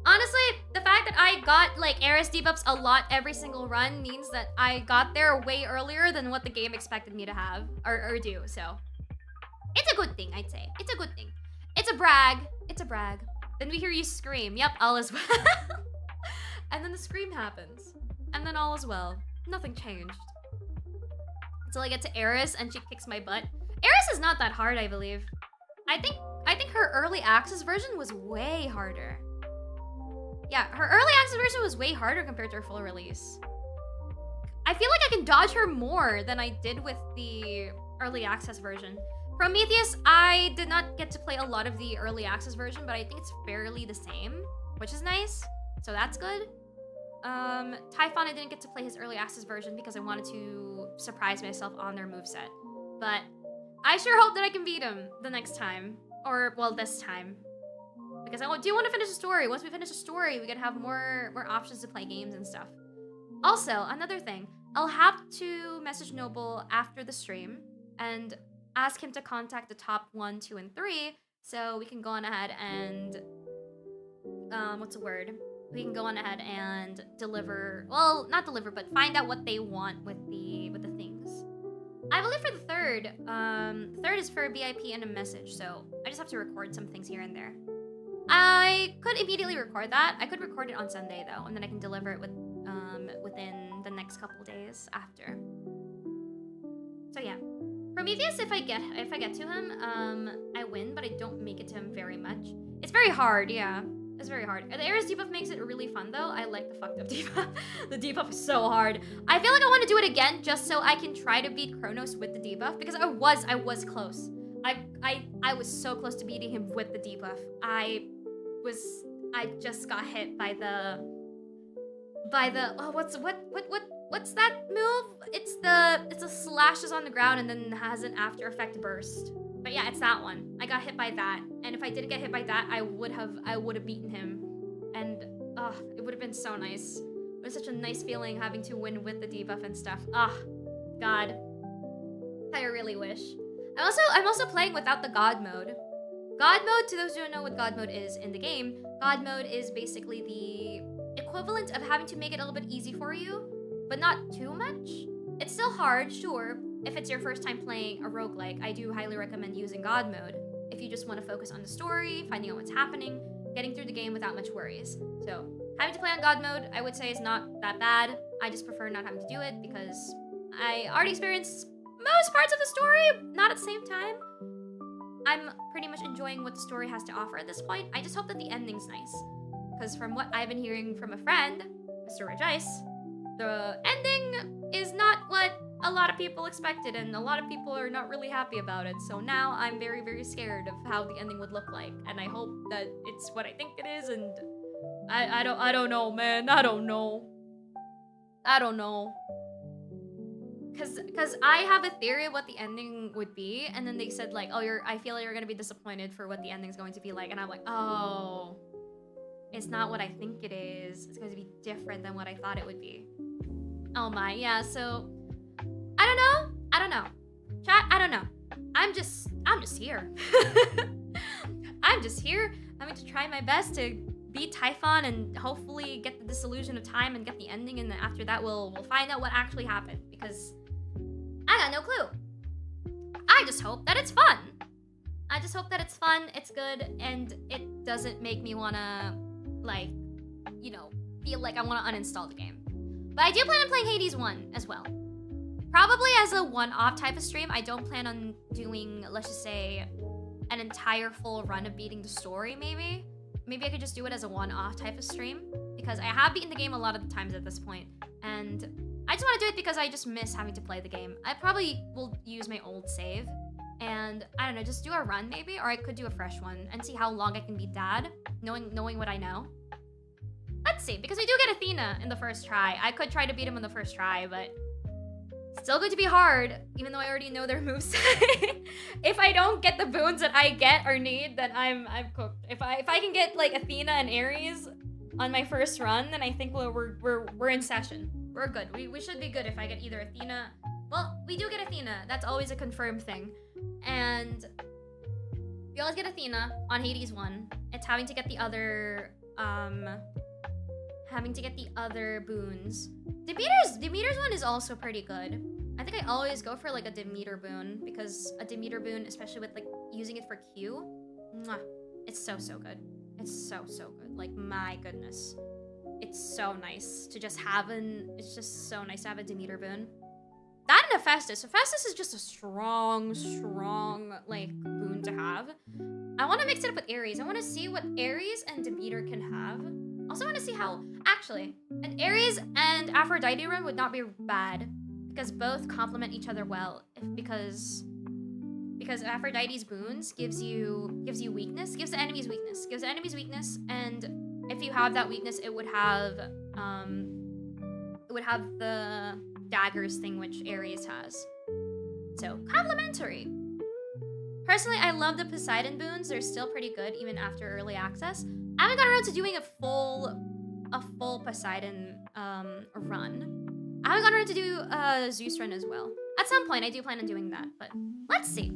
honestly, the fact that I got like Eris debuffs a lot every single run means that I got there way earlier than what the game expected me to have or do. So it's a good thing, I'd say. It's a good thing. It's a brag. It's a brag. Then we hear you scream. Yep, all is well. And then the scream happens. And then all is well. Nothing changed. Until I get to Eris and she kicks my butt. Eris is not that hard, I believe. I think her early access version was way harder. Yeah, her early access version was way harder compared to her full release. I feel like I can dodge her more than I did with the early access version. Prometheus, I did not get to play a lot of the early access version, but I think it's fairly the same, which is nice. So that's good. Typhon, I didn't get to play his early access version because I wanted to surprise myself on their moveset. But I sure hope that I can beat him the next time. Or, well, this time. Because I do want to finish the story. Once we finish the story, we can have more options to play games and stuff. Also, another thing. I'll have to message Noble after the stream and ask him to contact the top 1, 2, and 3 so we can go on ahead and... what's the word? We can go on ahead and deliver... Well, not deliver, but find out what they want with the things. I believe for the third is for a BIP and a message, so I just have to record some things here and there. I could immediately record that. I could record it on Sunday though, and then I can deliver it within the next couple days after. So yeah, Prometheus, if I get to him, I win, but I don't make it to him very much. It's very hard, yeah. It's very hard. The Eris debuff makes it really fun though. I like the fucked up debuff. The debuff is so hard. I feel like I want to do it again just so I can try to beat Chronos with the debuff because I was close. I was so close to beating him with the debuff. I just got hit by the oh, what's that move? It's the slashes on the ground and then has an after effect burst. But yeah, it's that one. I got hit by that, and if I didn't get hit by that, I would have beaten him, and it would have been so nice. It was such a nice feeling having to win with the debuff and stuff. God, I really wish. I'm also playing without the God mode. God mode, to those who don't know what God mode is in the game, God mode is basically the equivalent of having to make it a little bit easy for you, but not too much. It's still hard, sure. If it's your first time playing a roguelike, I do highly recommend using God mode if you just want to focus on the story, finding out what's happening, getting through the game without much worries. So, having to play on God mode, I would say is not that bad. I just prefer not having to do it because I already experienced most parts of the story, not at the same time. I'm pretty much enjoying what the story has to offer at this point. I just hope that the ending's nice. Because from what I've been hearing from a friend, Mr. Regice, the ending is not what a lot of people expected, and a lot of people are not really happy about it. So now I'm very, very scared of how the ending would look like, and I hope that it's what I think it is. And I don't know, man. I don't know. Cause I have a theory of what the ending would be, and then they said like, oh, I feel like you're gonna be disappointed for what the ending's going to be like, and I'm like, oh, it's not what I think it is. It's going to be different than what I thought it would be. Oh my, yeah. So. I don't know. Chat, I don't know. I'm just here. I'm just here. I'm going to try my best to beat Typhon and hopefully get the dissolution of time and get the ending, and then after that we'll find out what actually happened, because I got no clue. just hope that it's fun. I just hope that it's fun, it's good, and it doesn't make me wanna, like, you know, feel like I wanna uninstall the game. But I do plan on playing Hades 1 as well. Probably as a one-off type of stream. I don't plan on doing, let's just say, an entire full run of beating the story, maybe. Maybe I could just do it as a one-off type of stream, because I have beaten the game a lot of the times at this point, and I just want to do it because I just miss having to play the game. I probably will use my old save, and I don't know, just do a run maybe, or I could do a fresh one and see how long I can beat Dad, knowing what I know. Let's see, because we do get Athena in the first try. I could try to beat him in the first try, but still going to be hard, even though I already know their moves. If I don't get the boons that I get or need, then I'm cooked. If I can get like Athena and Ares on my first run, then I think we're in session. We're good. We should be good if I get either Athena. Well, we do get Athena. That's always a confirmed thing. And we always get Athena on Hades 1. It's having to get the other boons. Demeter's one is also pretty good. I think I always go for like a Demeter boon, because a Demeter boon, especially with like using it for Q, mwah, it's so good. It's so good. Like, my goodness. It's so nice to just have it's just so nice to have a Demeter boon. That and Hephaestus. Hephaestus is just a strong, like, boon to have. I want to mix it up with Ares. I want to see what Ares and Demeter can have. Also want to see how, actually, an Ares and Aphrodite run would not be bad, because both complement each other well. Because Aphrodite's boons gives you weakness, gives the enemies weakness, and if you have that weakness, it would have the daggers thing, which Ares has. So complementary. Personally, I love the Poseidon boons. They're still pretty good even after early access. I haven't gotten around to doing a full Poseidon run. I haven't gotten around to do a Zeus run as well. At some point, I do plan on doing that, but let's see.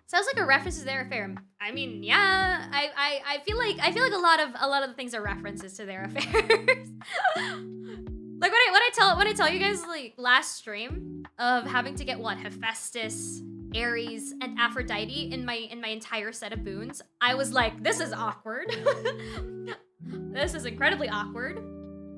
Sounds like a reference to their affair. I mean, yeah, I feel like a lot of the things are references to their affairs. Like when I tell you guys, like, last stream of having to get what, Hephaestus, Ares, and Aphrodite in my entire set of boons, I was like, this is awkward. This is incredibly awkward.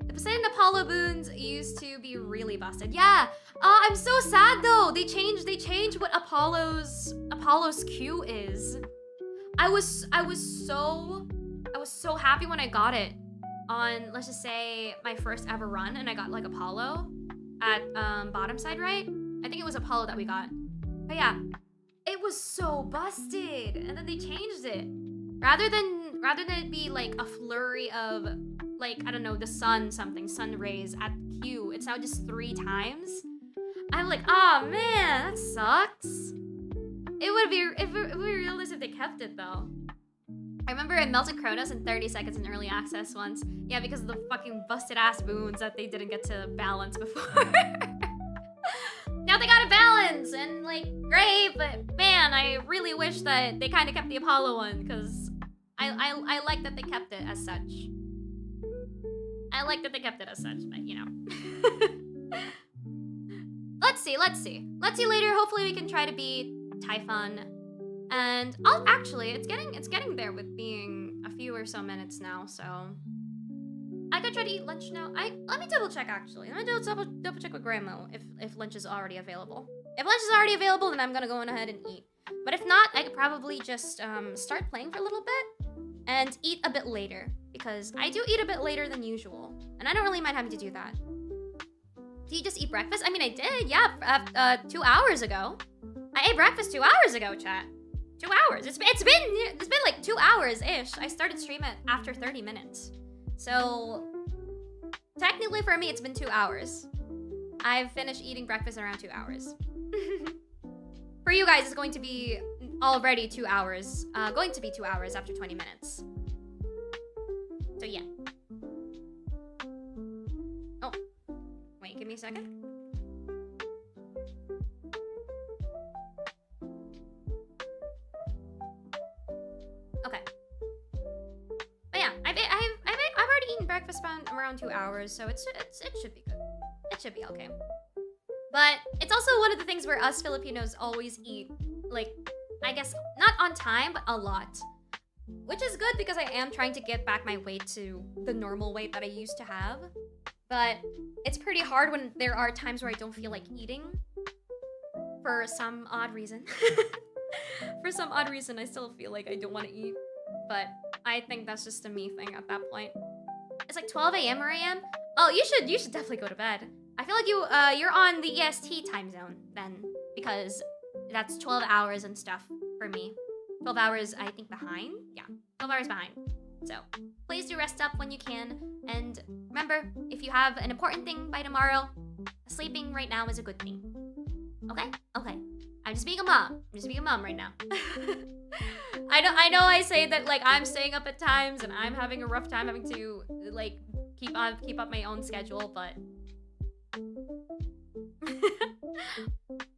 The Poseidon Apollo boons used to be really busted. Yeah. I'm so sad though. They changed what Apollo's Q is. I was so happy when I got it on, let's just say, my first ever run, and I got like Apollo at bottom side right. I think it was Apollo that we got. But yeah, it was so busted, and then they changed it. Rather than it be like a flurry of, like, I don't know, the sun rays at Q, it's now just 3 times. I'm like, oh man, that sucks. It would be real nice if they kept it though. I remember I melted Kronos in 30 seconds in early access once. Yeah, because of the fucking busted ass boons that they didn't get to balance before. Now they got a balance, and like, great, but man, I really wish that they kind of kept the Apollo one, because I like that they kept it as such. But you know. Let's see later. Hopefully we can try to beat Typhon. And it's getting there with being a few or so minutes now, so I could try to eat lunch now. Let me double check actually. Let me double check with Grandma if lunch is already available. If lunch is already available, then I'm gonna go on ahead and eat. But if not, I could probably just start playing for a little bit and eat a bit later, because I do eat a bit later than usual, and I don't really mind having to do that. Do you just eat breakfast? I mean, I did, yeah, 2 hours ago. I ate breakfast 2 hours ago, chat. 2 hours. It's been like 2 hours-ish. I started streaming after 30 minutes. So technically for me, it's been 2 hours. I've finished eating breakfast in around 2 hours. For you guys, it's going to be already 2 hours. Going to be 2 hours after 20 minutes. So yeah. Oh, wait, give me a second. Okay. But yeah, I've already eaten breakfast around 2 hours, so it should be good. It should be okay. But it's also one of the things where us Filipinos always eat, like, I guess, not on time, but a lot. Which is good because I am trying to get back my weight to the normal weight that I used to have. But it's pretty hard when there are times where I don't feel like eating. For some odd reason. For some odd reason, I still feel like I don't want to eat. But I think that's just a me thing at that point. It's like 12 a.m. where I am. Oh, you should definitely go to bed. I feel like you're on the EST time zone then, because that's 12 hours and stuff for me. 12 hours, I think, behind? Yeah, 12 hours behind. So, please do rest up when you can. And remember, if you have an important thing by tomorrow, sleeping right now is a good thing. Okay? Okay. I'm just being a mom. I'm just being a mom right now. I know I say that, like, I'm staying up at times and I'm having a rough time having to, like, keep up my own schedule, but...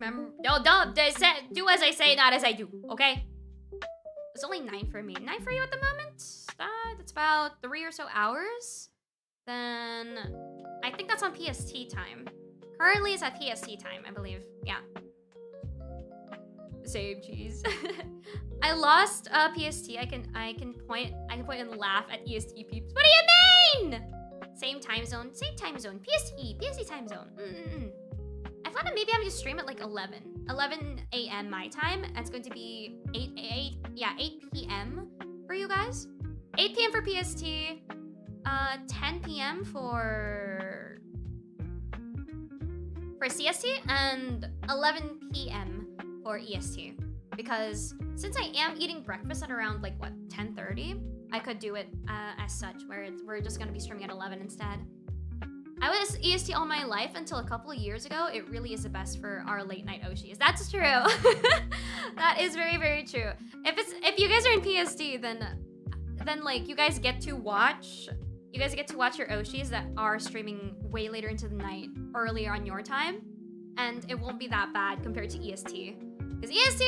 Remember, don't do as I say, not as I do, okay? It's only 9 for me. 9 for you at the moment? That's about 3 or so hours. Then I think that's on PST time. Currently it's at PST time, I believe. Yeah. Same cheese. I lost PST. I can point and laugh at EST peeps. What do you mean? Same time zone. Same time zone. PST time zone. I thought that maybe I'm gonna stream at like 11 a.m. my time. It's going to be 8 p.m. for you guys. 8 p.m. for PST. 10 p.m. for CST, and 11 p.m. for EST. Because since I am eating breakfast at around like what 10:30, I could do it as such, where we're just gonna be streaming at 11 instead. I was EST all my life until a couple of years ago. It really is the best for our late night Oshis. That's true. That is very, very true. If you guys are in PST, then like you guys get to watch your Oshis that are streaming way later into the night, earlier on your time, and it won't be that bad compared to EST. Because EST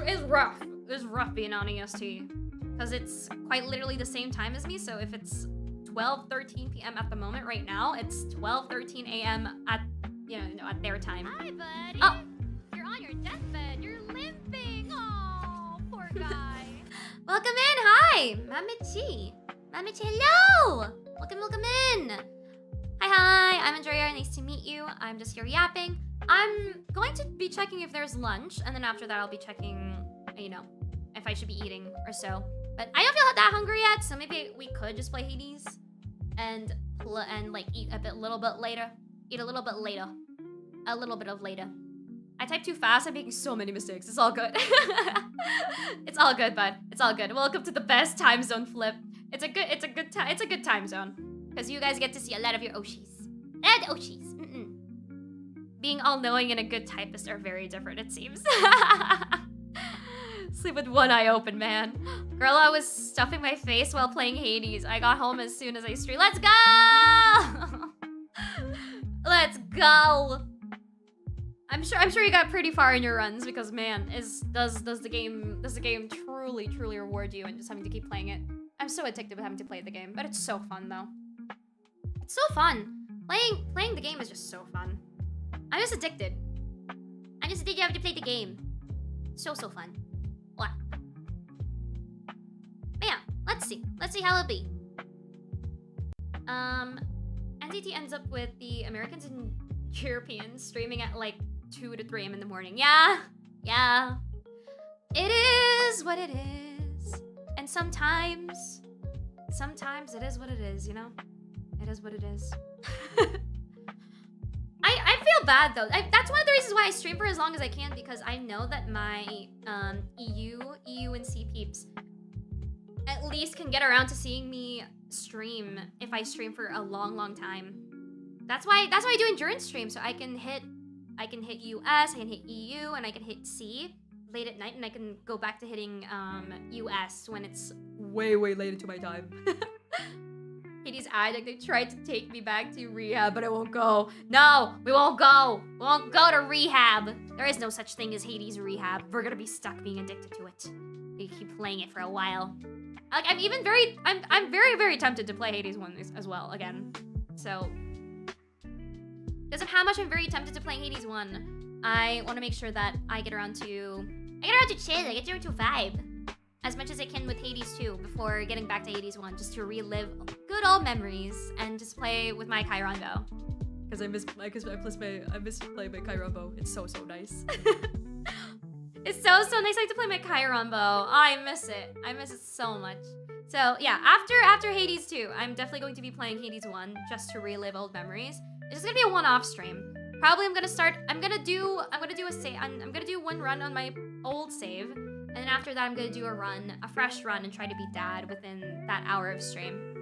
is rough. It's rough being on EST. Because it's quite literally the same time as me, so if it's 12:13 p.m. at the moment right now, it's 12:13 a.m. at at their time. Hi, buddy. Oh. You're on your deathbed. You're limping. Oh, poor guy. Welcome in. Hi, Mamichi. Mamichi, hello. Welcome in. Hi. I'm Andrea. Nice to meet you. I'm just here yapping. I'm going to be checking if there's lunch, and then after that, I'll be checking, if I should be eating or so. But I don't feel that hungry yet, so maybe we could just play Hades and like eat a little bit later. Eat a little bit later. A little bit of later. I typed too fast. I'm making so many mistakes. It's all good. It's all good, bud. It's all good. Welcome to the best time zone flip. It's a good time zone because you guys get to see a lot of your Oshis. And Oshis. Being all-knowing and a good typist are very different, it seems. Sleep with one eye open, man. Girl, I was stuffing my face while playing Hades. I got home as soon as I streamed. Let's go! Let's go! I'm sure you got pretty far in your runs because, man, does the game truly reward you and just having to keep playing it? I'm so addicted with having to play the game, but it's so fun though. It's so fun. Playing the game is just so fun. I'm just addicted. I'm just addicted having to play the game. So fun. What? But yeah, let's see. Let's see how it'll be. NCT ends up with the Americans and Europeans streaming at like 2 to 3 a.m. in the morning. Yeah. It is what it is. And sometimes it is what it is, you know? It is what it is. I feel bad though. That's one of the reasons why I stream for as long as I can, because I know that my EU and C peeps at least can get around to seeing me stream if I stream for a long time. That's why I do endurance streams, so I can hit US, I can hit EU, and I can hit C late at night, and I can go back to hitting US when it's way late into my time. Katie's addict, they tried to take me back to rehab, but I won't go. No, we won't go. We won't go to rehab. There is no such thing as Hades rehab. We're gonna be stuck being addicted to it. We keep playing it for a while. Like, I'm very tempted to play Hades one as well again. So Because of how much I'm very tempted to play Hades 1, I want to make sure that I get around to chill, I get around to vibe as much as I can with Hades 2 before getting back to Hades 1, just to relive good old memories and just play with my Chiron bow. Because I miss playing my Chiron bow. It's so nice. It's so nice. I like to play my Chiron bow. Oh, I miss it. I miss it so much. So yeah, after Hades 2, I'm definitely going to be playing Hades 1 just to relive old memories. It's just gonna be a one-off stream. Probably I'm gonna do one run on my old save, and then after that I'm gonna do a fresh run, and try to beat Dad within that hour of stream.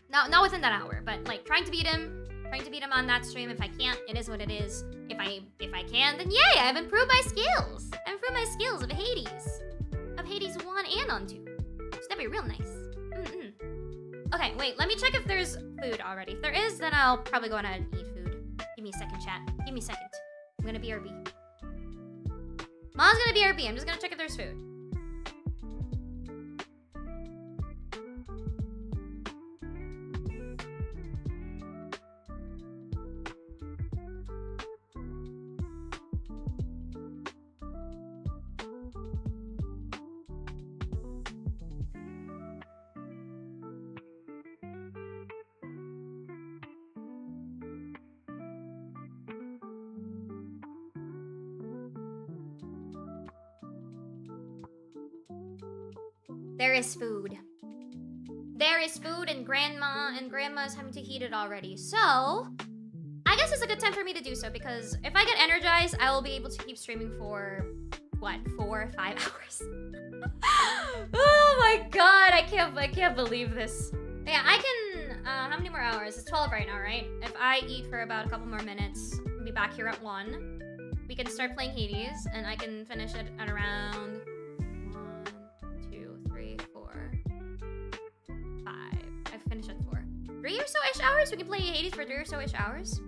No, not within that hour, but like trying to beat him on that stream. If I can't, it is what it is. If I can, then yay, I've improved my skills. I've improved my skills of Hades 1 and on 2. So that'd be real nice. Okay, wait, let me check if there's food already. If there is, then I'll probably go on ahead and eat food. Give me a second, chat. Give me a second. I'm gonna BRB. Mom's gonna BRB. I'm just gonna check if there's food. There is food. There is food, and grandma's having to heat it already. So, I guess it's a good time for me to do so, because if I get energized, I will be able to keep streaming for, what, 4 or 5 hours? Oh my god, I can't believe this. Yeah, I can, how many more hours? It's 12 right now, right? If I eat for about a couple more minutes, I'll be back here at 1. We can start playing Hades, and I can finish it at around 3 or so-ish hours? We can play Hades for 3 or so-ish hours.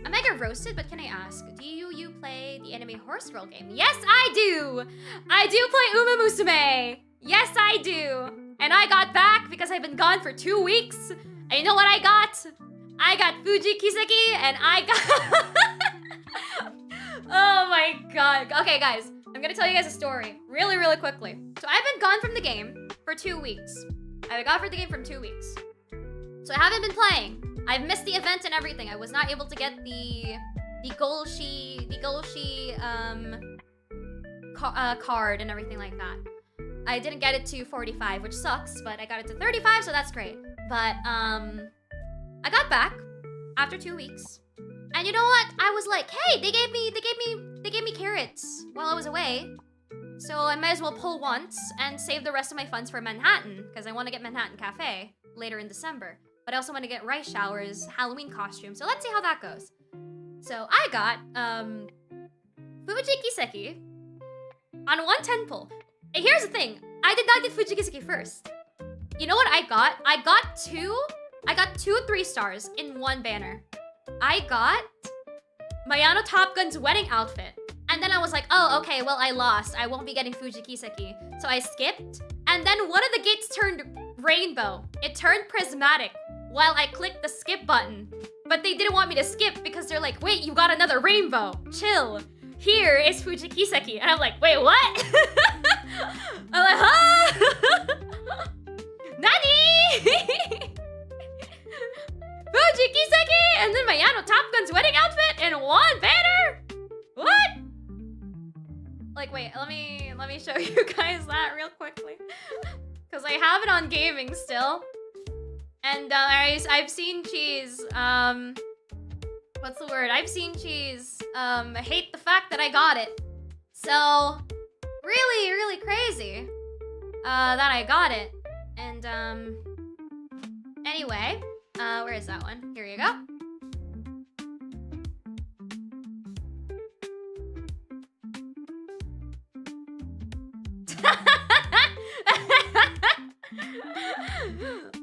I might get roasted, but can I ask, do you play the anime horse girl game? Yes, I do! I do play Uma Musume! Yes, I do! And I got back because I've been gone for 2 weeks. And you know what I got? I got Fuji Kiseki, and I got... Oh my god. Okay, guys. I'm gonna tell you guys a story. Really, really quickly. So I've been gone from the game for 2 weeks. I've been gone from the game for 2 weeks. So I haven't been playing. I've missed the event and everything. I was not able to get the Golshi card and everything like that. I didn't get it to 45, which sucks, but I got it to 35, so that's great. But I got back after 2 weeks. And you know what? I was like, hey, they gave me carrots while I was away. So I might as well pull once and save the rest of my funds for Manhattan, because I want to get Manhattan Cafe later in December. But I also want to get rice showers, Halloween costume. So let's see how that goes. So I got Fuji Kiseki on 110 pull. And here's the thing. I did not get Fuji Kiseki first. You know what I got? I got two 3 stars in one banner. I got Mayano Top Gun's wedding outfit. And then I was like, oh, okay, well, I lost. I won't be getting Fuji Kiseki. So I skipped. And then one of the gates turned rainbow. It turned prismatic while I clicked the skip button. But they didn't want me to skip because they're like, wait, you got another rainbow. Chill. Here is Fuji Kiseki. And I'm like, wait, what? I'm like, huh? Nani? Fuji Kiseki and then Mayano Top Gun's wedding outfit in one banner? What? Like, wait, let me show you guys that real quickly. Because I have it on gaming still. And I've seen cheese. What's the word? I've seen cheese. Hate the fact that I got it. So, really, really crazy that I got it. And, anyway, where is that one? Here you go.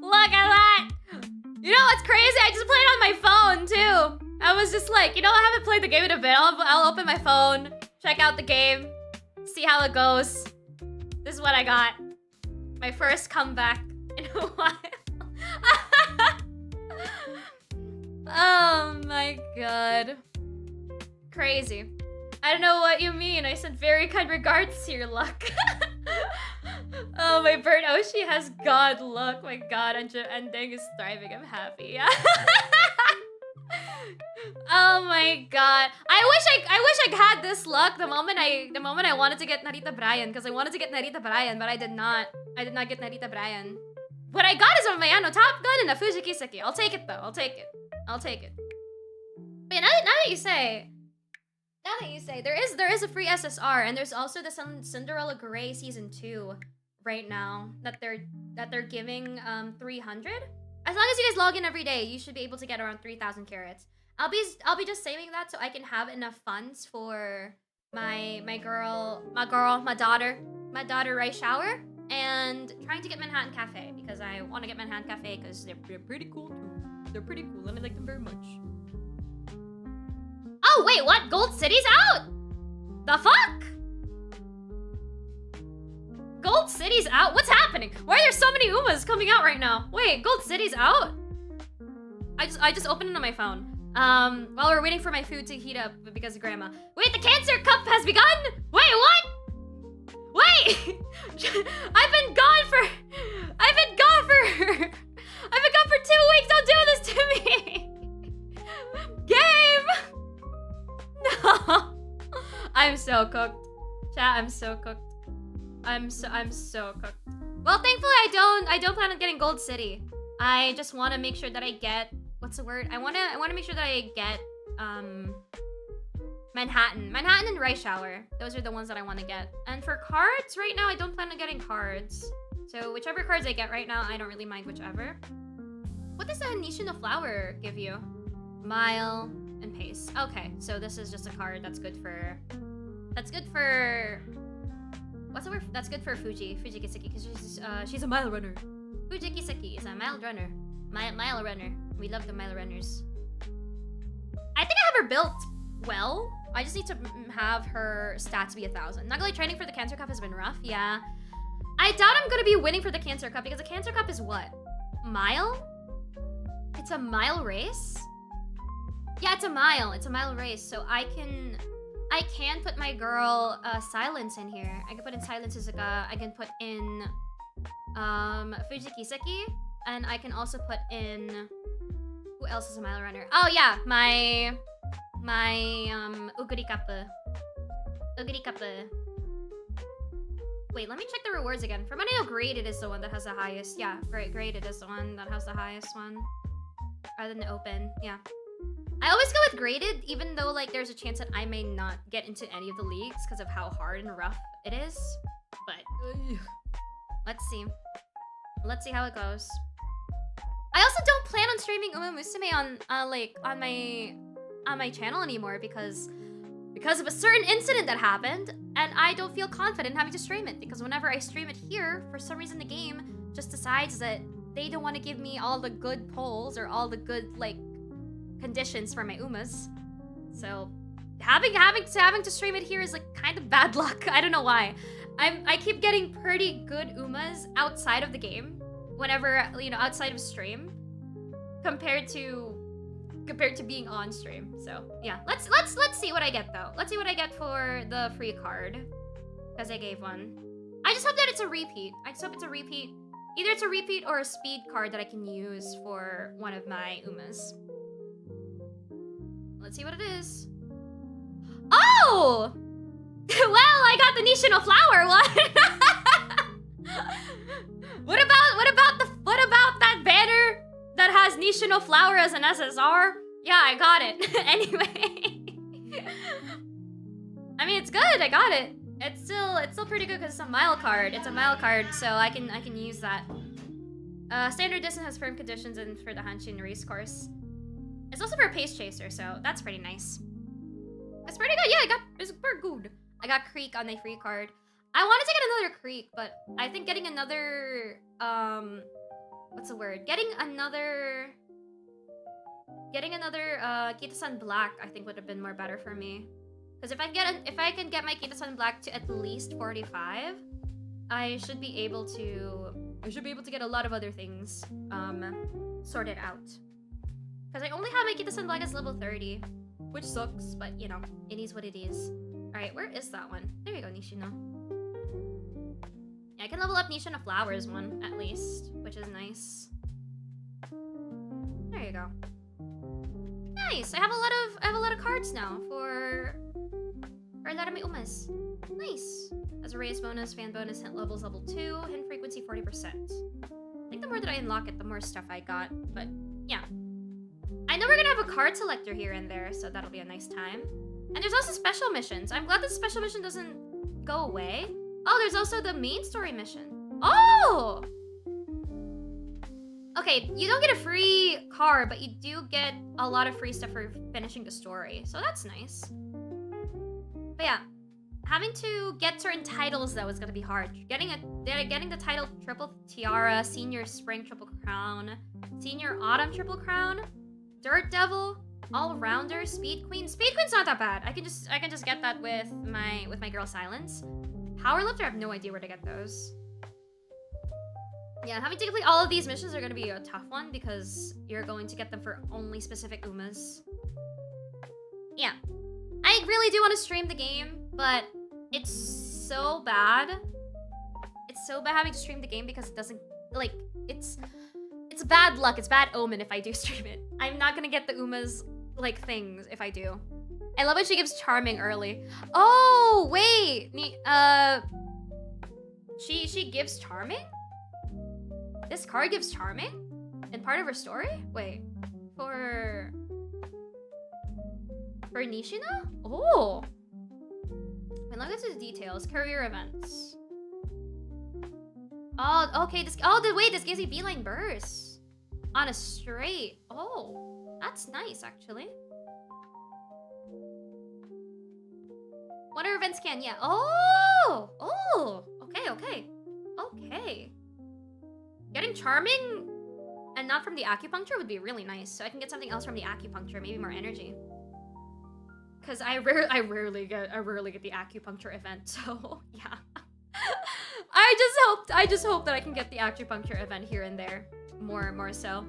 Look at that! You know what's crazy? I just played on my phone, too. I was just like, you know, I haven't played the game in a bit. I'll open my phone, check out the game, see how it goes. This is what I got. My first comeback in a while. Oh my god. Crazy. I don't know what you mean. I sent very kind regards to your luck. Oh, my bird Oshi has god luck. My god, Ending is thriving. I'm happy. Yeah. Oh my god. I wish I had this luck the moment I wanted to get Narita Brian, because I wanted to get Narita Brian, but I did not. I did not get Narita Brian. What I got is a Mayano Top Gun and a Fujikiseki. I'll take it though. I'll take it. I'll take it. Wait, now that you say, there is a free SSR, and there's also the Cinderella Grey season 2 right now that they're giving 300. As long as you guys log in every day, you should be able to get around 3,000 carats. I'll be just saving that so I can have enough funds for my daughter Rice Shower, and trying to get Manhattan Cafe, because I want to get Manhattan Cafe because they're pretty cool too. They're pretty cool and I like them very much. Oh wait, what? Gold City's out? The fuck? Gold City's out? What's happening? Why are there so many Umas coming out right now? Wait, Gold City's out? I just opened it on my phone. While we're waiting for my food to heat up because of Grandma. Wait, the Cancer Cup has begun? Wait, what? Wait! I've been gone for 2 weeks. Don't do this to me. Game. No. I'm so cooked. Chat, I'm so cooked. I'm so cooked. Well, thankfully I don't plan on getting Gold City. I just want to make sure that I get, what's the word? I want to make sure that I get Manhattan and Rice Shower. Those are the ones that I want to get. And for cards, right now I don't plan on getting cards. So whichever cards I get right now, I don't really mind whichever. What does the Nishino Flower give you? Mile and Pace. Okay, so this is just a card that's good for what's the word? That's good for Fujikiseki, because she's a mile runner. Fujikiseki is a mile runner. Mile runner. We love the mile runners. I think I have her built well. I just need to have her stats be 1,000. Not gonna lie, training for the Cancer Cup has been rough, yeah. I doubt I'm gonna be winning for the Cancer Cup, because the Cancer Cup is what? Mile? It's a mile race? Yeah, it's a mile. It's a mile race, so I can put my girl Silence in here. I can put in Silence Suzuka. I can put in Fujikiseki, and I can also put in, who else is a mile runner? Oh yeah, my Uguri Kappa. Wait, let me check the rewards again. From what I know, Graded is the one that has the highest. Yeah, Graded is the one that has the highest one. Rather than Open, yeah. I always go with Graded, even though like there's a chance that I may not get into any of the leagues because of how hard and rough it is. But let's see. Let's see how it goes. I also don't plan on streaming Uma Musume on my channel anymore because of a certain incident that happened, and I don't feel confident having to stream it, because whenever I stream it here, for some reason the game just decides that they don't want to give me all the good polls or all the good like conditions for my Umas. So having to stream it here is like kind of bad luck. I don't know why. I keep getting pretty good Umas outside of the game whenever, you know, outside of stream compared to being on stream. So yeah, let's see what I get though. Let's see what I get for the free card, because I gave one. I just hope that it's a repeat. I just hope it's a repeat. Either it's a repeat or a speed card that I can use for one of my Umas. Let's see what it is. Oh! Well, I got the Nishino Flower one. What about that banner that has Nishino Flower as an SSR? Yeah, I got it. Anyway. I mean, it's good. I got it. It's still pretty good because it's a mile card. It's a mile card, so I can use that. Standard distance has firm conditions and for the Hanshin race course. It's also for a pace chaser, so that's pretty nice. It's pretty good. Yeah, it's pretty good. I got Creek on my free card. I wanted to get another Creek, but I think getting another what's the word? Getting another Kita-san Black, I think would have been more better for me. Because if I can get my Kita-san Black to at least 45, I should be able to get a lot of other things sorted out. Because I only have my Kita Black as level 30. Which sucks, but you know, it is what it is. Alright, where is that one? There you go, Nishino. Yeah, I can level up Nishino Flowers one, at least. Which is nice. There you go. Nice! I have a lot of cards now for a lot of my umas. Nice. As a raise bonus, fan bonus, hint levels level 2, hint frequency 40%. I think the more that I unlock it, the more stuff I got. But yeah. I know we're gonna have a card selector here and there, so that'll be a nice time. And there's also special missions. I'm glad the special mission doesn't go away. Oh, there's also the main story mission. Oh! Okay, you don't get a free card, but you do get a lot of free stuff for finishing the story. So that's nice. But yeah, having to get certain titles though is gonna be hard. Getting the title Triple Tiara, Senior Spring Triple Crown, Senior Autumn Triple Crown, Dirt Devil, All Rounder, Speed Queen. Speed Queen's not that bad. I can just get that with my girl Silence. Power Lifter, I have no idea where to get those. Yeah, having to complete all of these missions are gonna be a tough one because you're going to get them for only specific umas. Yeah. I really do want to stream the game, but it's so bad. It's so bad having to stream the game because it doesn't, like, it's bad luck, it's bad omen if I do stream it. I'm not gonna get the umas, like, things if I do. I love when she gives Charming early. Oh, wait! She gives Charming? This card gives Charming? In part of her story? Wait, for Nishino? Oh! Wait, look at the details. Career events. Oh, okay, this gives me Beeline Burst. On a straight. Oh, that's nice, actually. What are events can? Yeah. Oh! Oh! Okay. Getting Charming and not from the acupuncture would be really nice. So I can get something else from the acupuncture, maybe more energy. Cause I rarely get the acupuncture event, so yeah. I just hope that I can get the acupuncture event here and there. More so.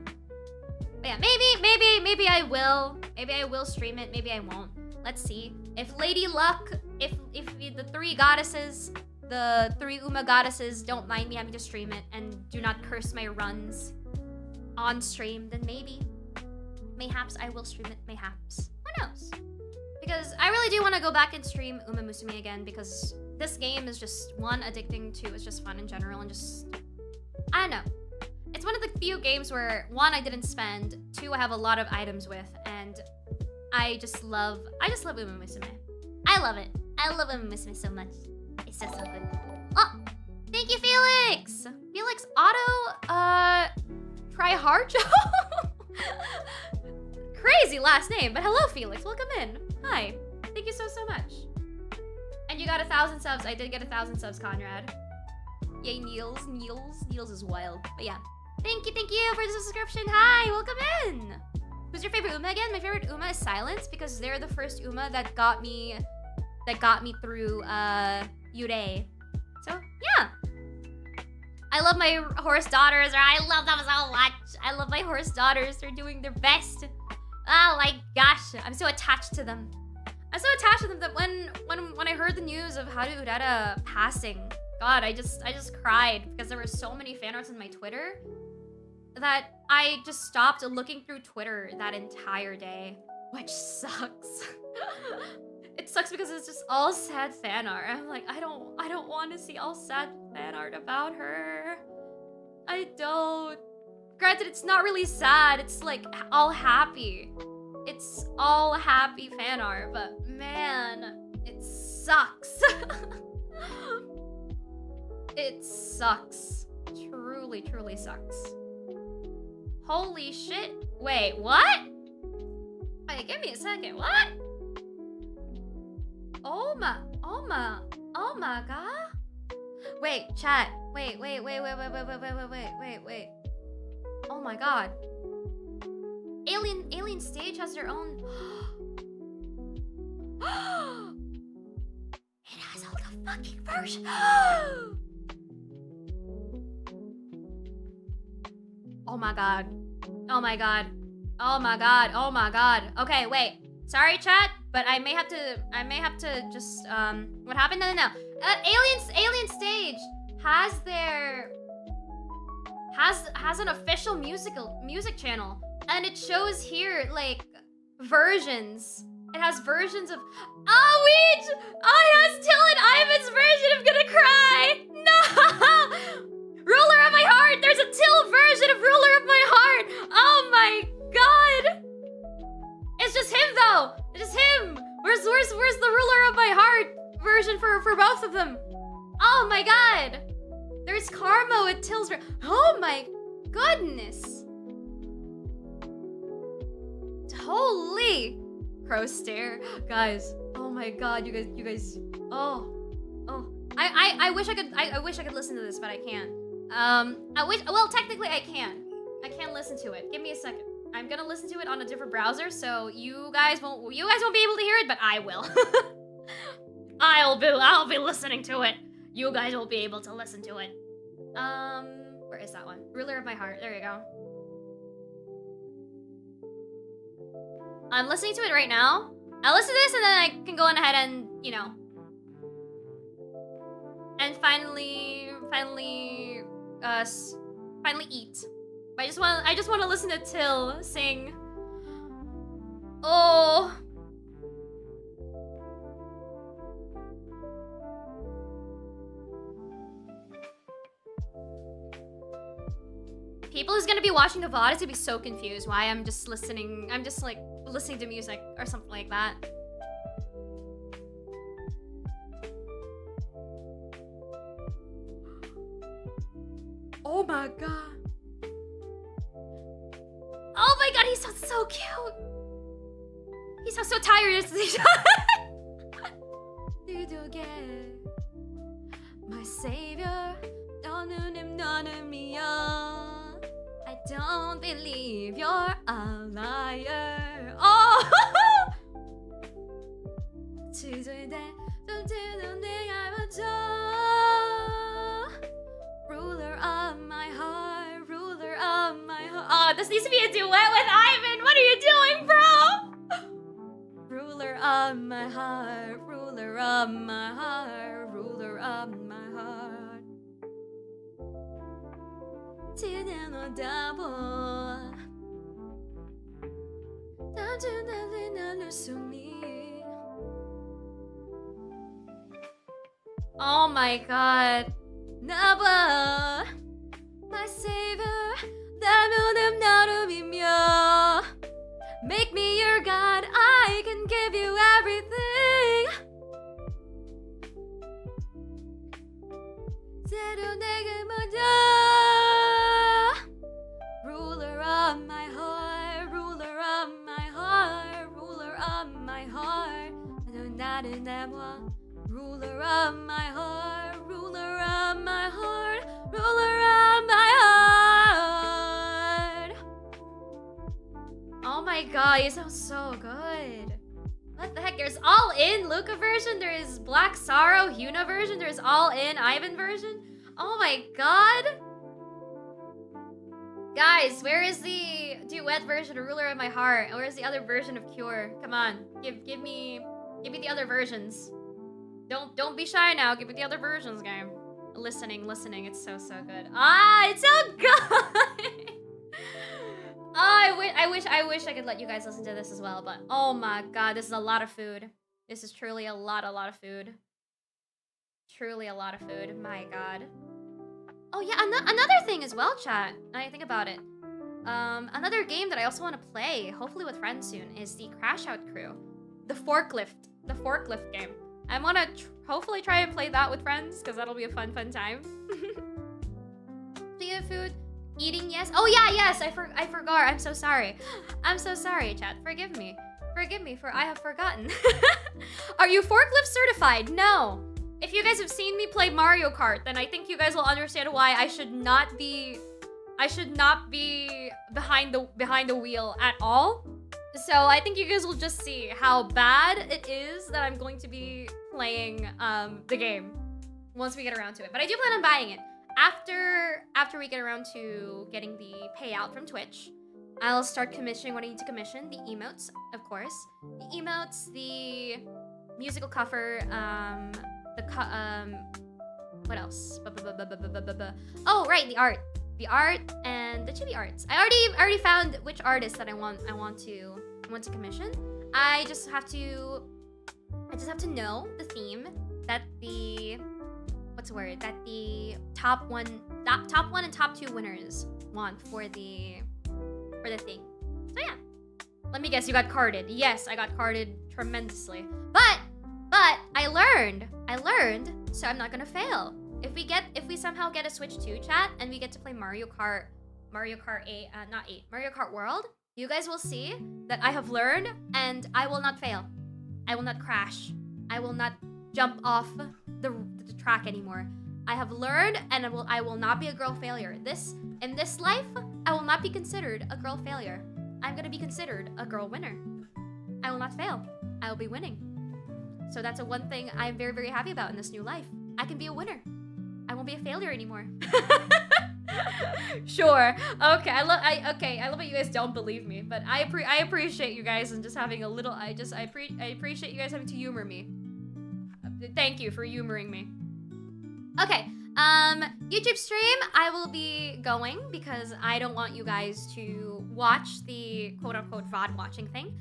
But yeah, maybe I will. Maybe I will stream it, maybe I won't. Let's see. If Lady Luck, if the three goddesses, the three Uma goddesses don't mind me having to stream it and do not curse my runs on stream, then mayhaps I will stream it, mayhaps. Who knows? Because I really do want to go back and stream Uma Musume again because this game is just, one, addicting, two, it's just fun in general, and just, I don't know. It's one of the few games where, one, I didn't spend, two, I have a lot of items with, and I just love Uma Musume. I love it. I love Uma Musume so much. It's just so good. Oh, thank you, Felix! Felix Otto, try hard. Crazy last name, but hello, Felix, welcome in. Hi, thank you so much. And you got 1,000 subs. I did get 1,000 subs, Conrad. Yay, Niels is wild. But yeah, thank you for the subscription. Hi, welcome in. Who's your favorite Uma again? My favorite Uma is Silence because they're the first Uma that got me through Yurei. So yeah, I love my horse daughters. I love them so much. I love my horse daughters. They're doing their best. Oh my gosh, I'm so attached to them. I'm so attached to them that when I heard the news of Haru Urara passing, God, I just cried because there were so many fan arts on my Twitter that I just stopped looking through Twitter that entire day, which sucks. It sucks because it's just all sad fan art. I'm like, I don't want to see all sad fan art about her. I don't. Granted, it's not really sad. It's like all happy. It's all happy fan art, but man, it sucks. It sucks. Truly sucks. Holy shit. Wait, what? Wait, give me a second. What? Oh my god. Wait, chat. Wait. Oh my god. Alien Stage has their own. It has all the fucking version. Oh my god. Oh my god, oh my god. Okay, wait. Sorry, chat, but I may have to just, what happened? No. Alien Stage has an official music channel, and it shows here, like, versions. It has versions of, oh, Weej! Oh, it has Till and Ivan's version. I'm gonna cry! No! Ruler of my heart! There's a Till version of Ruler of my heart! Oh my god! It's just him though! It's just him! Where's the Ruler of my heart version for both of them? Oh my god! There's Karma with Till's oh my goodness! Holy! Crow stare. Guys, oh my god, you guys, oh. I wish I could listen to this, but I can't. Well, technically I can. I can listen to it. Give me a second. I'm gonna listen to it on a different browser, so you guys won't be able to hear it, but I will. I'll be listening to it. You guys will be able to listen to it. Where is that one? Ruler of my heart. There you go. I'm listening to it right now. I'll listen to this and then I can go on ahead and, you know, and finally eat. But I just want to listen to Till sing. Oh. People who's gonna be watching the VOD is gonna be so confused why I'm just listening. I'm just like listening to music or something like that. Oh my god. Oh my god, he sounds so cute. He sounds so tired. My savior, I don't believe you're a liar. Oh! Ruler of my heart, ruler of my heart. Oh, this needs to be a duet with Ivan. What are you doing, bro? Ruler of my heart, ruler of my heart, ruler of my heart. Oh my god. Never. My savior. Make me your god. I can give you everything. Ruler of my heart, ruler of my heart, ruler of my heart. Ruler of my heart, ruler of my heart, ruler of my heart. Oh my god, you sound so good. What the heck? There's All In Luca version, there is Black Sorrow Huna version, there's All In Ivan version. Oh my god. Guys, where is the duet version of Ruler of My Heart? Where is the other version of Cure? Come on, give me the other versions. Don't be shy now. Give me the other versions, game. Listening. It's so good. Ah, it's so good. Oh, I wish I could let you guys listen to this as well, but oh my god, this is a lot of food. This is truly a lot of food. Truly a lot of food. My god. Oh yeah, another thing as well, chat. Now I think about it. Another game that I also want to play, hopefully with friends soon, is the Crash Out Crew. The forklift game. I want to hopefully try and play that with friends, because that'll be a fun time. Speaking of food, eating, yes. Oh yeah, yes, I forgot. I'm so sorry. I'm so sorry, chat. Forgive me. Forgive me, for I have forgotten. Are you forklift certified? No. If you guys have seen me play Mario Kart, then I think you guys will understand why I should not be behind the wheel at all. So I think you guys will just see how bad it is that I'm going to be playing the game once we get around to it. But I do plan on buying it after we get around to getting the payout from Twitch. I'll start commissioning what I need to commission. The emotes, of course. The emotes, the musical cover, what else? Oh, right, the art. The art and the chibi arts. I already found which artist that I want to commission. I just have to know the theme that the that the top one and top 2 winners want for the thing. So yeah. Let me guess, you got carded. Yes, I got carded tremendously. But I learned, so I'm not gonna fail. If we somehow get a Switch 2 chat and we get to play Mario Kart 8, Mario Kart World, you guys will see that I have learned and I will not fail. I will not crash. I will not jump off the track anymore. I have learned and I will not be a girl failure. In this life, I will not be considered a girl failure. I'm gonna be considered a girl winner. I will not fail. I will be winning. So that's one thing I'm very, very happy about in this new life. I can be a winner. I won't be a failure anymore. Sure. Okay. I love that you guys don't believe me, but I appreciate you guys and just having a little. I appreciate you guys having to humor me. Thank you for humoring me. Okay. YouTube stream, I will be going because I don't want you guys to watch the quote-unquote VOD watching thing,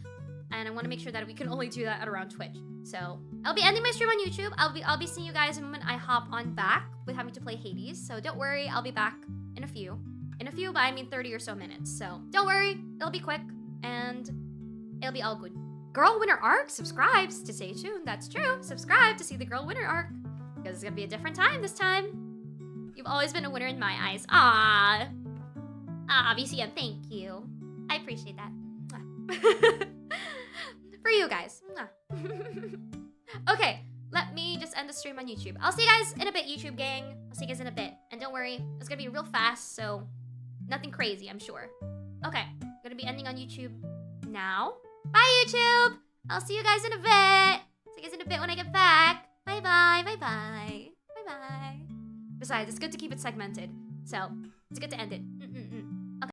and I want to make sure that we can only do that at around Twitch. So I'll be ending my stream on YouTube. I'll be seeing you guys the moment I hop on back with having to play Hades. So don't worry, I'll be back in a few, but I mean 30 or so minutes. So don't worry, it'll be quick and it'll be all good. Girl winner arc, subscribes to stay tuned. That's true. Subscribe to see the girl winner arc because it's gonna be a different time this time. You've always been a winner in my eyes. Ah, VCM, thank you. I appreciate that. For you guys. Okay, let me just end the stream on YouTube. I'll see you guys in a bit, YouTube gang. I'll see you guys in a bit. And don't worry, it's gonna be real fast, so nothing crazy, I'm sure. Okay, gonna be ending on YouTube now. Bye, YouTube! I'll see you guys in a bit. See you guys in a bit when I get back. Bye-bye, bye-bye, bye-bye. Besides, it's good to keep it segmented, so it's good to end it.